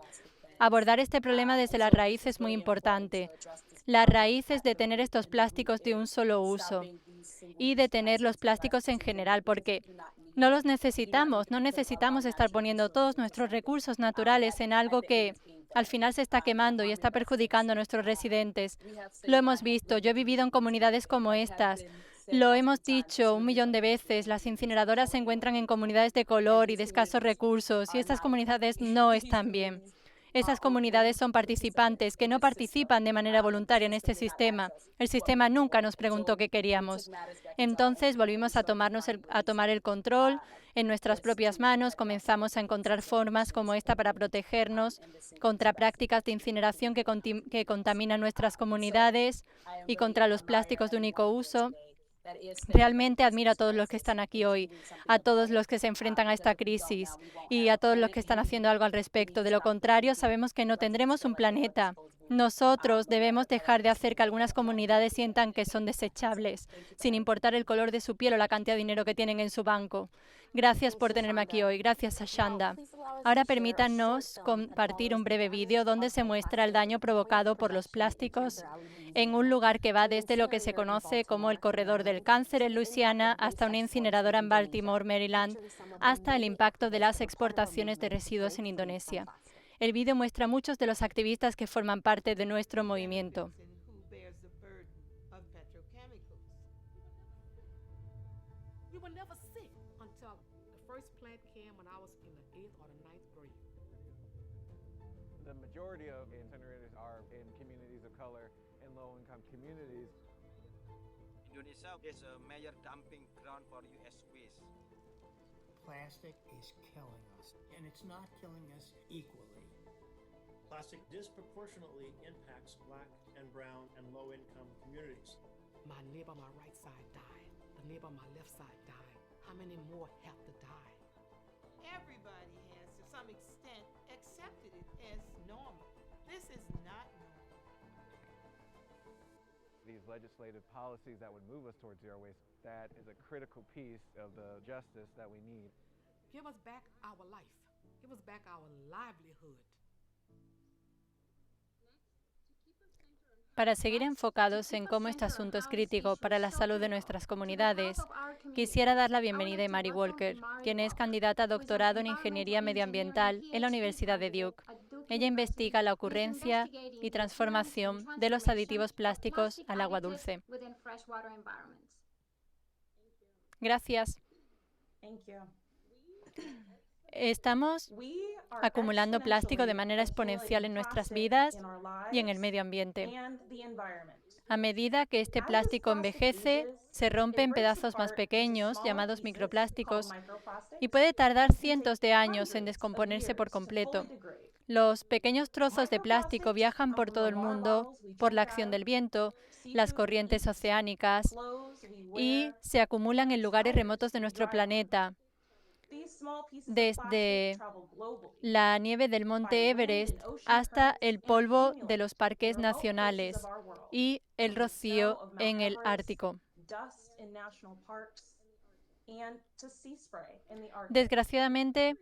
Abordar este problema desde la raíz es muy importante. La raíz es detener estos plásticos de un solo uso y detener los plásticos en general, porque no los necesitamos. No necesitamos estar poniendo todos nuestros recursos naturales en algo que al final se está quemando y está perjudicando a nuestros residentes. Lo hemos visto. Yo he vivido en comunidades como estas. Lo hemos dicho 1.000.000 de veces, las incineradoras se encuentran en comunidades de color y de escasos recursos y estas comunidades no están bien. Esas comunidades son participantes que no participan de manera voluntaria en este sistema. El sistema nunca nos preguntó qué queríamos. Entonces volvimos a tomar el control en nuestras propias manos, comenzamos a encontrar formas como esta para protegernos contra prácticas de incineración que contaminan nuestras comunidades y contra los plásticos de único uso. Realmente admiro a todos los que están aquí hoy, a todos los que se enfrentan a esta crisis y a todos los que están haciendo algo al respecto. De lo contrario, sabemos que no tendremos un planeta. Nosotros debemos dejar de hacer que algunas comunidades sientan que son desechables, sin importar el color de su piel o la cantidad de dinero que tienen en su banco. Gracias por tenerme aquí hoy. Gracias, Shashanda. Ahora permítanos compartir un breve vídeo donde se muestra el daño provocado por los plásticos en un lugar que va desde lo que se conoce como el Corredor del Cáncer en Luisiana hasta una incineradora en Baltimore, Maryland, hasta el impacto de las exportaciones de residuos en Indonesia. El vídeo muestra muchos de los activistas que forman parte de nuestro movimiento. The majority of incinerators are in communities of color and low-income communities. Indonesia is a major dumping ground for US waste. Plastic is killing us, and it's not killing us equally. Plastic disproportionately impacts Black and brown and low-income communities. My neighbor on my right side died. The neighbor on my left side died. How many more have to die? Everybody has, to some extent, accepted it as normal. This is not normal. These legislative policies that would move us towards zero waste, that is a critical piece of the justice that we need. Give us back our life. Give us back our livelihood. Para seguir enfocados en cómo este asunto es crítico para la salud de nuestras comunidades, quisiera dar la bienvenida a Mari Walker, quien es candidata a doctorado en Ingeniería Medioambiental en la Universidad de Duke. Ella investiga la ocurrencia y transformación de los aditivos plásticos al agua dulce. Gracias. Estamos acumulando plástico de manera exponencial en nuestras vidas y en el medio ambiente. A medida que este plástico envejece, se rompe en pedazos más pequeños, llamados microplásticos, y puede tardar cientos de años en descomponerse por completo. Los pequeños trozos de plástico viajan por todo el mundo por la acción del viento, las corrientes oceánicas, y se acumulan en lugares remotos de nuestro planeta, desde la nieve del monte Everest hasta el polvo de los parques nacionales y el rocío en el Ártico. Desgraciadamente,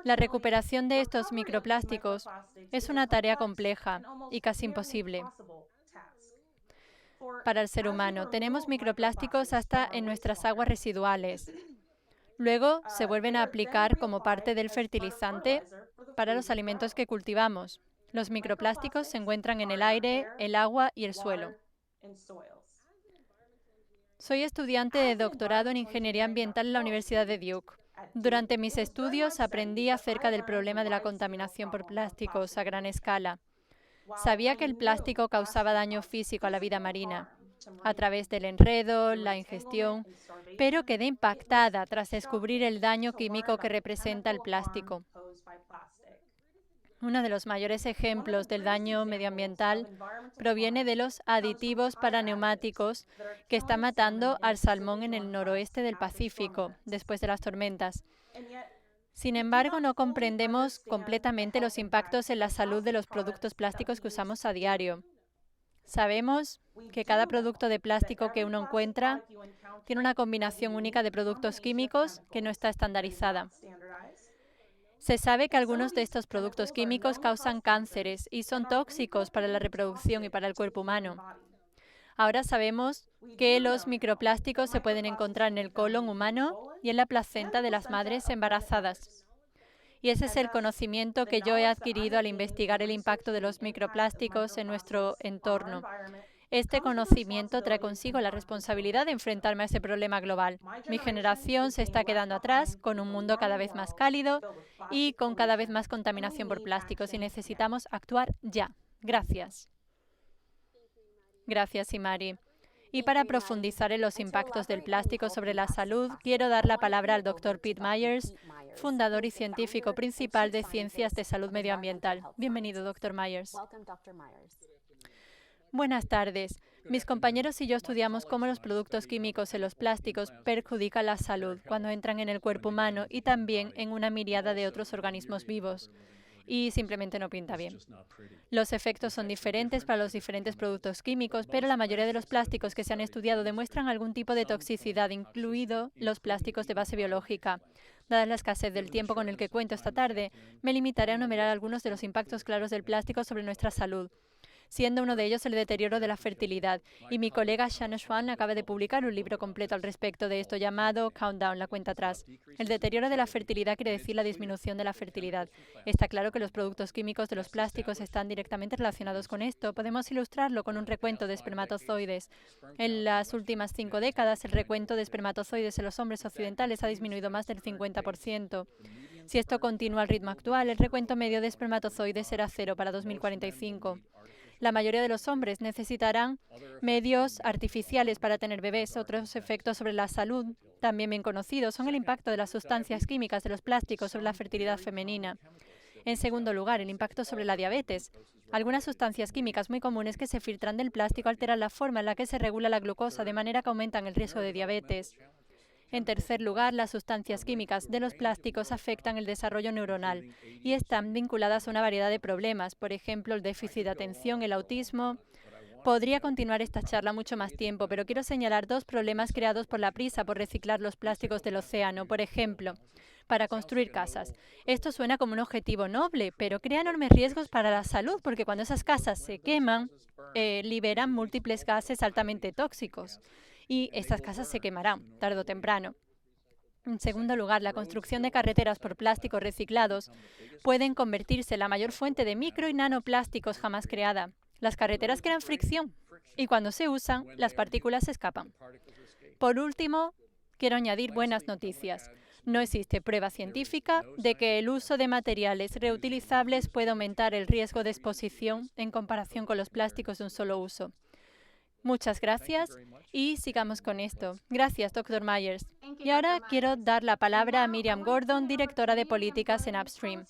la recuperación de estos microplásticos es una tarea compleja y casi imposible para el ser humano. Tenemos microplásticos hasta en nuestras aguas residuales. Luego se vuelven a aplicar como parte del fertilizante para los alimentos que cultivamos. Los microplásticos se encuentran en el aire, el agua y el suelo. Soy estudiante de doctorado en Ingeniería Ambiental en la Universidad de Duke. Durante mis estudios aprendí acerca del problema de la contaminación por plásticos a gran escala. Sabía que el plástico causaba daño físico a la vida marina a través del enredo, la ingestión, pero quedé impactada tras descubrir el daño químico que representa el plástico. Uno de los mayores ejemplos del daño medioambiental proviene de los aditivos para neumáticos que están matando al salmón en el noroeste del Pacífico después de las tormentas. Sin embargo, no comprendemos completamente los impactos en la salud de los productos plásticos que usamos a diario. Sabemos que cada producto de plástico que uno encuentra tiene una combinación única de productos químicos que no está estandarizada. Se sabe que algunos de estos productos químicos causan cánceres y son tóxicos para la reproducción y para el cuerpo humano. Ahora sabemos que los microplásticos se pueden encontrar en el colon humano y en la placenta de las madres embarazadas. Y ese es el conocimiento que yo he adquirido al investigar el impacto de los microplásticos en nuestro entorno. Este conocimiento trae consigo la responsabilidad de enfrentarme a ese problema global. Mi generación se está quedando atrás con un mundo cada vez más cálido y con cada vez más contaminación por plásticos y necesitamos actuar ya. Gracias. Gracias, Imari. Y para profundizar en los impactos del plástico sobre la salud, quiero dar la palabra al Dr. Pete Myers, fundador y científico principal de Ciencias de Salud Medioambiental. Bienvenido, Dr. Myers. Buenas tardes. Mis compañeros y yo estudiamos cómo los productos químicos en los plásticos perjudican la salud cuando entran en el cuerpo humano y también en una miríada de otros organismos vivos. Y simplemente no pinta bien. Los efectos son diferentes para los diferentes productos químicos, pero la mayoría de los plásticos que se han estudiado demuestran algún tipo de toxicidad, incluido los plásticos de base biológica. Dada la escasez del tiempo con el que cuento esta tarde, me limitaré a enumerar algunos de los impactos claros del plástico sobre nuestra salud, siendo uno de ellos el deterioro de la fertilidad. Y mi colega Shanna Swan acaba de publicar un libro completo al respecto de esto llamado Countdown, la cuenta atrás. El deterioro de la fertilidad quiere decir la disminución de la fertilidad. Está claro que los productos químicos de los plásticos están directamente relacionados con esto. Podemos ilustrarlo con un recuento de espermatozoides. En las últimas 5 décadas, el recuento de espermatozoides en los hombres occidentales ha disminuido más del 50%. Si esto continúa al ritmo actual, el recuento medio de espermatozoides será 0 para 2045. La mayoría de los hombres necesitarán medios artificiales para tener bebés. Otros efectos sobre la salud, también bien conocidos, son el impacto de las sustancias químicas de los plásticos sobre la fertilidad femenina. En segundo lugar, el impacto sobre la diabetes. Algunas sustancias químicas muy comunes que se filtran del plástico alteran la forma en la que se regula la glucosa, de manera que aumentan el riesgo de diabetes. En tercer lugar, las sustancias químicas de los plásticos afectan el desarrollo neuronal y están vinculadas a una variedad de problemas, por ejemplo, el déficit de atención, el autismo. Podría continuar esta charla mucho más tiempo, pero quiero señalar 2 problemas creados por la prisa por reciclar los plásticos del océano. Por ejemplo, para construir casas. Esto suena como un objetivo noble, pero crea enormes riesgos para la salud, porque cuando esas casas se queman, liberan múltiples gases altamente tóxicos. Y estas casas se quemarán, tarde o temprano. En segundo lugar, la construcción de carreteras por plásticos reciclados pueden convertirse en la mayor fuente de micro y nanoplásticos jamás creada. Las carreteras crean fricción y cuando se usan, las partículas se escapan. Por último, quiero añadir buenas noticias. No existe prueba científica de que el uso de materiales reutilizables puede aumentar el riesgo de exposición en comparación con los plásticos de un solo uso. Muchas gracias y sigamos con esto. Gracias, Dr. Myers. Y ahora quiero dar la palabra a Miriam Gordon, directora de políticas en Upstream,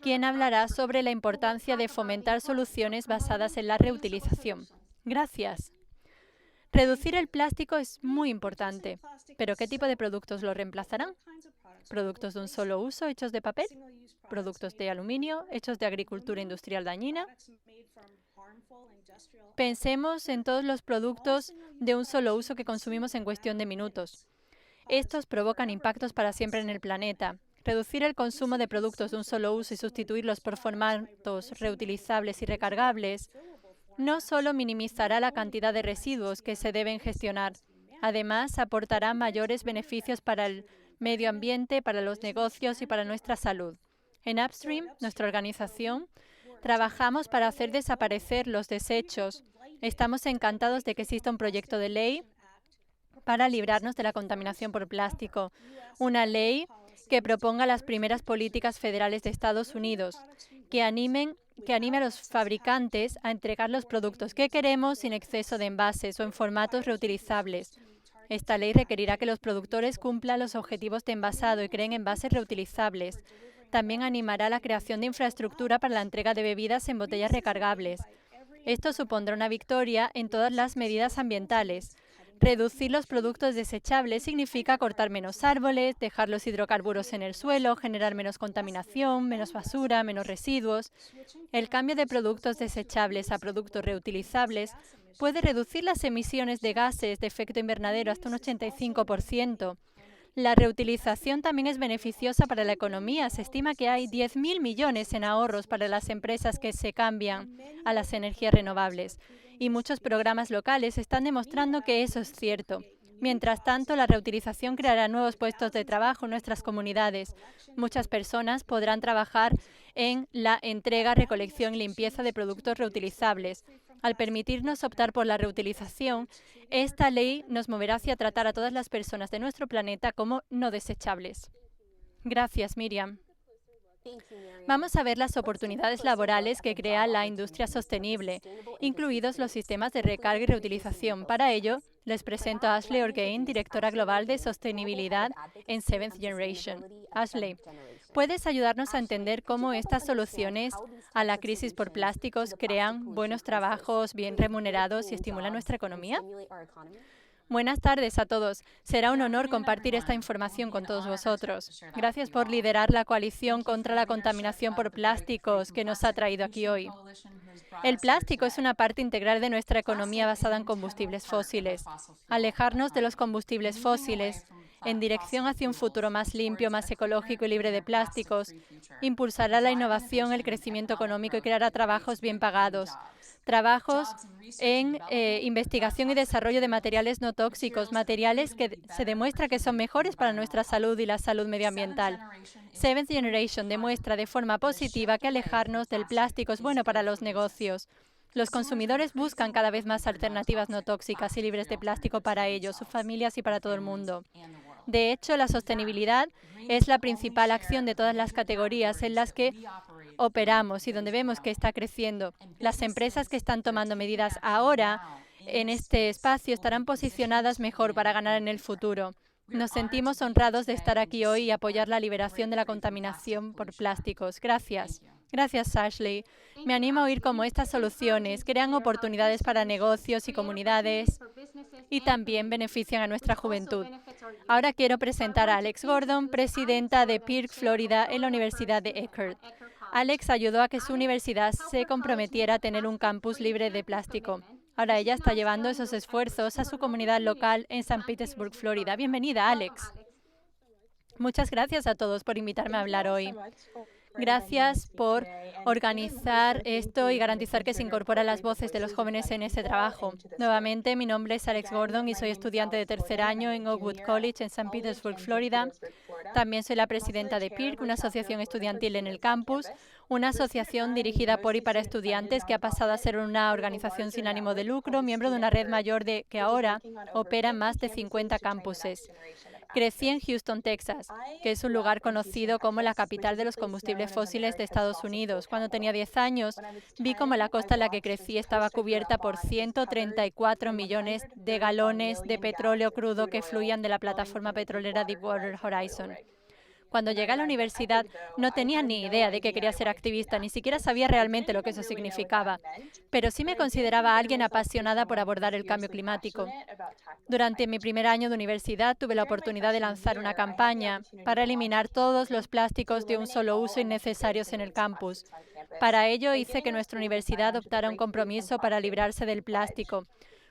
quien hablará sobre la importancia de fomentar soluciones basadas en la reutilización. Gracias. Reducir el plástico es muy importante, pero ¿qué tipo de productos lo reemplazarán? ¿Productos de un solo uso hechos de papel? ¿Productos de aluminio hechos de agricultura industrial dañina? Pensemos en todos los productos de un solo uso que consumimos en cuestión de minutos. Estos provocan impactos para siempre en el planeta. Reducir el consumo de productos de un solo uso y sustituirlos por formatos reutilizables y recargables no solo minimizará la cantidad de residuos que se deben gestionar, además aportará mayores beneficios para el medio ambiente, para los negocios y para nuestra salud. En Upstream, nuestra organización, trabajamos para hacer desaparecer los desechos. Estamos encantados de que exista un proyecto de ley para librarnos de la contaminación por plástico. Una ley que proponga las primeras políticas federales de Estados Unidos, que anime a los fabricantes a entregar los productos que queremos sin exceso de envases o en formatos reutilizables. Esta ley requerirá que los productores cumplan los objetivos de envasado y creen envases reutilizables. También animará la creación de infraestructura para la entrega de bebidas en botellas recargables. Esto supondrá una victoria en todas las medidas ambientales. Reducir los productos desechables significa cortar menos árboles, dejar los hidrocarburos en el suelo, generar menos contaminación, menos basura, menos residuos. El cambio de productos desechables a productos reutilizables puede reducir las emisiones de gases de efecto invernadero hasta un 85%. La reutilización también es beneficiosa para la economía. Se estima que hay 10.000 millones en ahorros para las empresas que se cambian a las energías renovables. Y muchos programas locales están demostrando que eso es cierto. Mientras tanto, la reutilización creará nuevos puestos de trabajo en nuestras comunidades. Muchas personas podrán trabajar en la entrega, recolección y limpieza de productos reutilizables. Al permitirnos optar por la reutilización, esta ley nos moverá hacia tratar a todas las personas de nuestro planeta como no desechables. Gracias, Miriam. Vamos a ver las oportunidades laborales que crea la industria sostenible, incluidos los sistemas de recarga y reutilización. Para ello, les presento a Ashley Orgain, directora global de sostenibilidad en Seventh Generation. Ashley, ¿puedes ayudarnos a entender cómo estas soluciones a la crisis por plásticos crean buenos trabajos bien remunerados y estimulan nuestra economía? Buenas tardes a todos. Será un honor compartir esta información con todos vosotros. Gracias por liderar la coalición contra la contaminación por plásticos que nos ha traído aquí hoy. El plástico es una parte integral de nuestra economía basada en combustibles fósiles. Alejarnos de los combustibles fósiles en dirección hacia un futuro más limpio, más ecológico y libre de plásticos impulsará la innovación, el crecimiento económico y creará trabajos bien pagados. Trabajos en investigación y desarrollo de materiales no tóxicos, materiales que se demuestra que son mejores para nuestra salud y la salud medioambiental. Seventh Generation demuestra de forma positiva que alejarnos del plástico es bueno para los negocios. Los consumidores buscan cada vez más alternativas no tóxicas y libres de plástico para ellos, sus familias y para todo el mundo. De hecho, la sostenibilidad es la principal acción de todas las categorías en las que operamos y donde vemos que está creciendo. Las empresas que están tomando medidas ahora en este espacio estarán posicionadas mejor para ganar en el futuro. Nos sentimos honrados de estar aquí hoy y apoyar la liberación de la contaminación por plásticos. Gracias. Gracias, Ashley. Me anima a oír cómo estas soluciones crean oportunidades para negocios y comunidades y también benefician a nuestra juventud. Ahora quiero presentar a Alex Gordon, presidenta de PIRG Florida en la Universidad de Eckerd. Alex ayudó a que su universidad se comprometiera a tener un campus libre de plástico. Ahora ella está llevando esos esfuerzos a su comunidad local en St. Petersburg, Florida. Bienvenida, Alex. Muchas gracias a todos por invitarme a hablar hoy. Gracias por organizar esto y garantizar que se incorporan las voces de los jóvenes en ese trabajo. Nuevamente, mi nombre es Alex Gordon y soy estudiante de tercer año en Oakwood College en St. Petersburg, Florida. También soy la presidenta de PIRG, una asociación estudiantil en el campus, una asociación dirigida por y para estudiantes que ha pasado a ser una organización sin ánimo de lucro, miembro de una red mayor que ahora opera en más de 50 campuses. Crecí en Houston, Texas, que es un lugar conocido como la capital de los combustibles fósiles de Estados Unidos. Cuando tenía 10 años, vi cómo la costa en la que crecí estaba cubierta por 134 millones de galones de petróleo crudo que fluían de la plataforma petrolera Deepwater Horizon. Cuando llegué a la universidad, no tenía ni idea de que quería ser activista, ni siquiera sabía realmente lo que eso significaba, pero sí me consideraba alguien apasionada por abordar el cambio climático. Durante mi primer año de universidad, tuve la oportunidad de lanzar una campaña para eliminar todos los plásticos de un solo uso innecesarios en el campus. Para ello, hice que nuestra universidad adoptara un compromiso para librarse del plástico.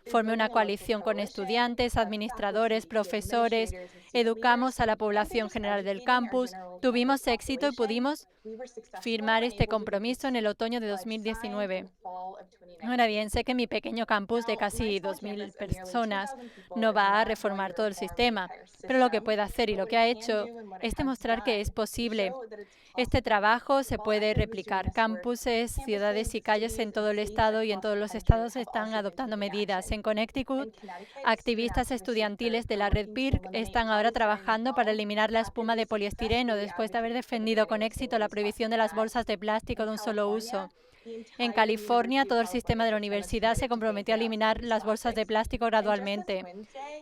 Formé una coalición con estudiantes, administradores, profesores, educamos a la población general del campus, tuvimos éxito y pudimos firmar este compromiso en el otoño de 2019. Ahora bien, sé que mi pequeño campus de casi 2,000 personas no va a reformar todo el sistema, pero lo que puede hacer y lo que ha hecho es demostrar que es posible. Este trabajo se puede replicar. Campuses, ciudades y calles en todo el estado y en todos los estados están adoptando medidas. En Connecticut, activistas estudiantiles de la red PIRG están ahora trabajando para eliminar la espuma de poliestireno después de haber defendido con éxito la prohibición de las bolsas de plástico de un solo uso. En California, todo el sistema de la universidad se comprometió a eliminar las bolsas de plástico gradualmente.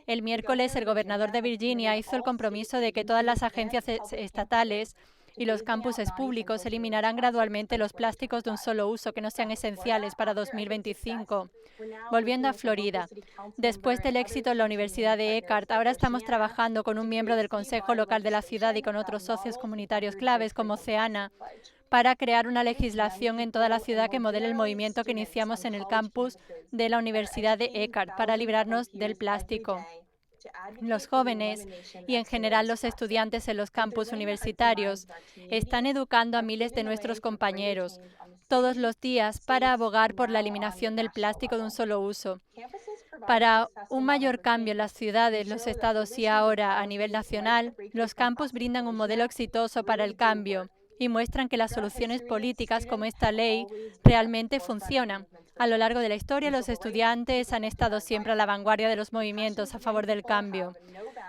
El miércoles, el gobernador de Virginia hizo el compromiso de que todas las agencias estatales y los campuses públicos eliminarán gradualmente los plásticos de un solo uso que no sean esenciales para 2025. Volviendo a Florida, después del éxito en la Universidad de Eckerd, ahora estamos trabajando con un miembro del Consejo Local de la ciudad y con otros socios comunitarios claves como Oceana para crear una legislación en toda la ciudad que modele el movimiento que iniciamos en el campus de la Universidad de Eckerd para librarnos del plástico. Los jóvenes y en general los estudiantes en los campus universitarios están educando a miles de nuestros compañeros todos los días para abogar por la eliminación del plástico de un solo uso. Para un mayor cambio en las ciudades, los estados y ahora a nivel nacional, los campus brindan un modelo exitoso para el cambio y muestran que las soluciones políticas como esta ley realmente funcionan. A lo largo de la historia, los estudiantes han estado siempre a la vanguardia de los movimientos a favor del cambio,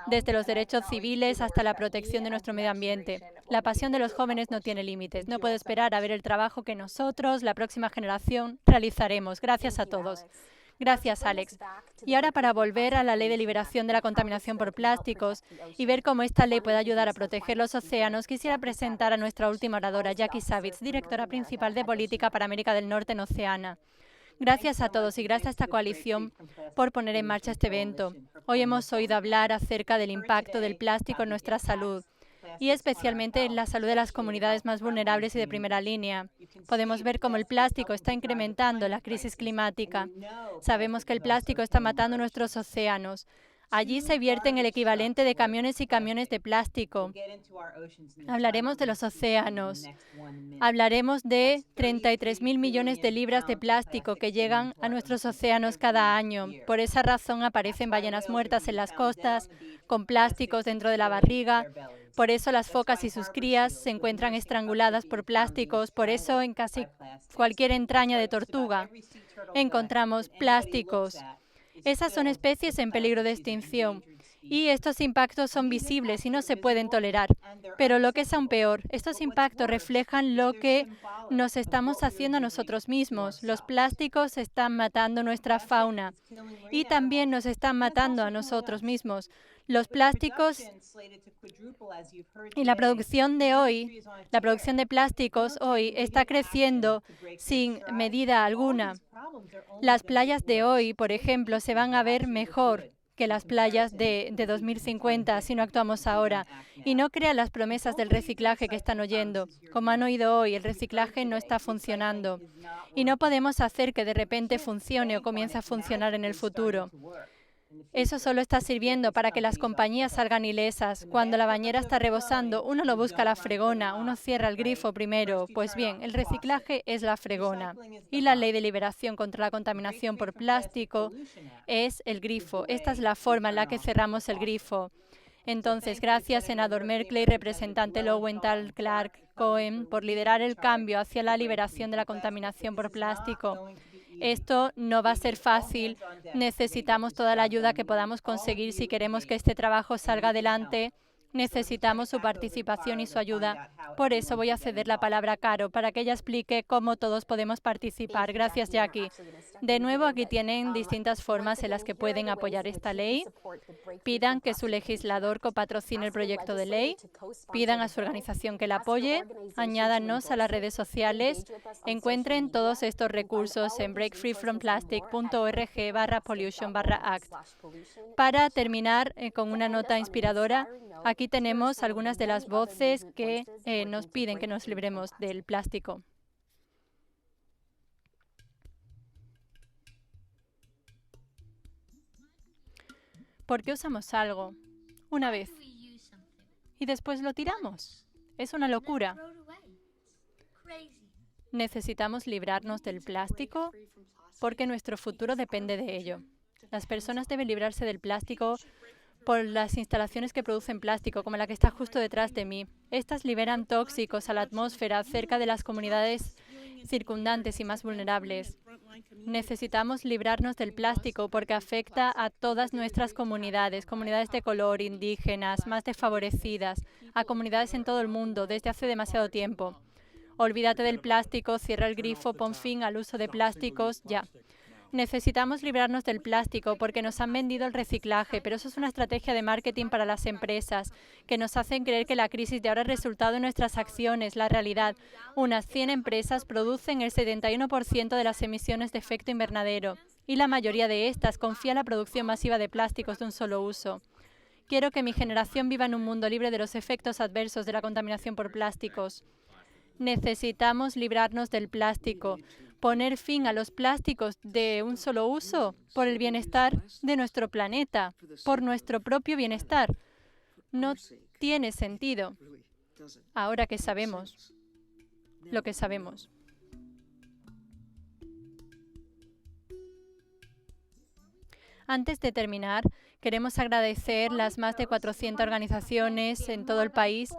desde los derechos civiles hasta la protección de nuestro medio ambiente. La pasión de los jóvenes no tiene límites. No puedo esperar a ver el trabajo que nosotros, la próxima generación, realizaremos. Gracias a todos. Gracias, Alex. Y ahora, para volver a la Ley de Liberación de la Contaminación por Plásticos y ver cómo esta ley puede ayudar a proteger los océanos, quisiera presentar a nuestra última oradora, Jackie Savitz, directora principal de Política para América del Norte en Oceana. Gracias a todos y gracias a esta coalición por poner en marcha este evento. Hoy hemos oído hablar acerca del impacto del plástico en nuestra salud y especialmente en la salud de las comunidades más vulnerables y de primera línea. Podemos ver cómo el plástico está incrementando la crisis climática. Sabemos que el plástico está matando nuestros océanos. Allí se vierten el equivalente de camiones y camiones de plástico. Hablaremos de los océanos. Hablaremos de 33,000 millones de libras de plástico que llegan a nuestros océanos cada año. Por esa razón aparecen ballenas muertas en las costas, con plásticos dentro de la barriga. Por eso las focas y sus crías se encuentran estranguladas por plásticos. Por eso en casi cualquier entraña de tortuga encontramos plásticos. Esas son especies en peligro de extinción Y estos impactos son visibles y no se pueden tolerar. Pero lo que es aún peor, estos impactos reflejan lo que nos estamos haciendo a nosotros mismos. Los plásticos están matando nuestra fauna y también nos están matando a nosotros mismos. Los plásticos y la producción de plásticos hoy está creciendo sin medida alguna. Las playas de hoy, por ejemplo, se van a ver mejor que las playas de 2050 si no actuamos ahora. Y no crean las promesas del reciclaje que están oyendo. Como han oído hoy, el reciclaje no está funcionando. Y no podemos hacer que de repente funcione o comience a funcionar en el futuro. Eso solo está sirviendo para que las compañías salgan ilesas. Cuando la bañera está rebosando, uno lo busca a la fregona, uno cierra el grifo primero. Pues bien, el reciclaje es la fregona. Y la ley de liberación contra la contaminación por plástico es el grifo. Esta es la forma en la que cerramos el grifo. Entonces, gracias, senador Merkley, representante Lowenthal Clark Cohen, por liderar el cambio hacia la liberación de la contaminación por plástico. Esto no va a ser fácil. Necesitamos toda la ayuda que podamos conseguir si queremos que este trabajo salga adelante. Necesitamos su participación y su ayuda. Por eso voy a ceder la palabra a Caro para que ella explique cómo todos podemos participar. Gracias, Jackie. De nuevo, aquí tienen distintas formas en las que pueden apoyar esta ley. Pidan que su legislador copatrocine el proyecto de ley. Pidan a su organización que la apoye. Añádanos a las redes sociales. Encuentren todos estos recursos en breakfreefromplastic.org/pollution/act. Para terminar con una nota inspiradora, aquí tenemos algunas de las voces que nos piden que nos libremos del plástico. ¿Por qué usamos algo una vez y después lo tiramos? Es una locura. Necesitamos librarnos del plástico porque nuestro futuro depende de ello. Las personas deben librarse del plástico por las instalaciones que producen plástico, como la que está justo detrás de mí. Estas liberan tóxicos a la atmósfera cerca de las comunidades circundantes y más vulnerables. Necesitamos librarnos del plástico porque afecta a todas nuestras comunidades, comunidades de color, indígenas, más desfavorecidas, a comunidades en todo el mundo desde hace demasiado tiempo. Olvídate del plástico, cierra el grifo, pon fin al uso de plásticos, ya. Necesitamos librarnos del plástico porque nos han vendido el reciclaje, pero eso es una estrategia de marketing para las empresas que nos hacen creer que la crisis de ahora es resultado de nuestras acciones. La realidad, unas 100 empresas producen el 71% de las emisiones de efecto invernadero y la mayoría de estas confía en la producción masiva de plásticos de un solo uso. Quiero que mi generación viva en un mundo libre de los efectos adversos de la contaminación por plásticos. Necesitamos librarnos del plástico, poner fin a los plásticos de un solo uso por el bienestar de nuestro planeta, por nuestro propio bienestar. No tiene sentido ahora que sabemos lo que sabemos. Antes de terminar, queremos agradecer las más de 400 organizaciones en todo el país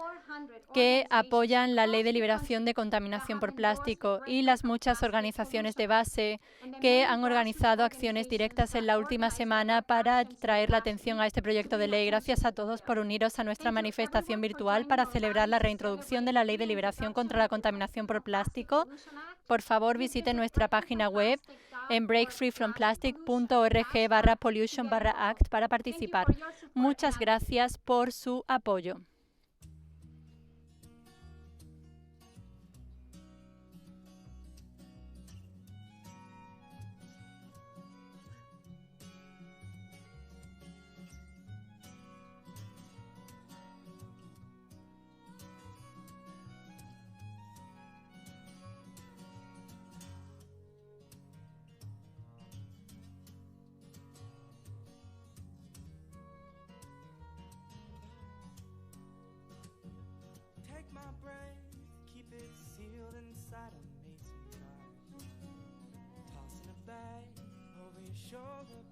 que apoyan la Ley de Liberación de Contaminación por Plástico y las muchas organizaciones de base que han organizado acciones directas en la última semana para traer la atención a este proyecto de ley. Gracias a todos por uniros a nuestra manifestación virtual para celebrar la reintroducción de la Ley de Liberación contra la Contaminación por Plástico. Por favor, visiten nuestra página web en breakfreefromplastic.org/pollution/act para participar. Muchas gracias por su apoyo. Tossing a bag over your shoulder.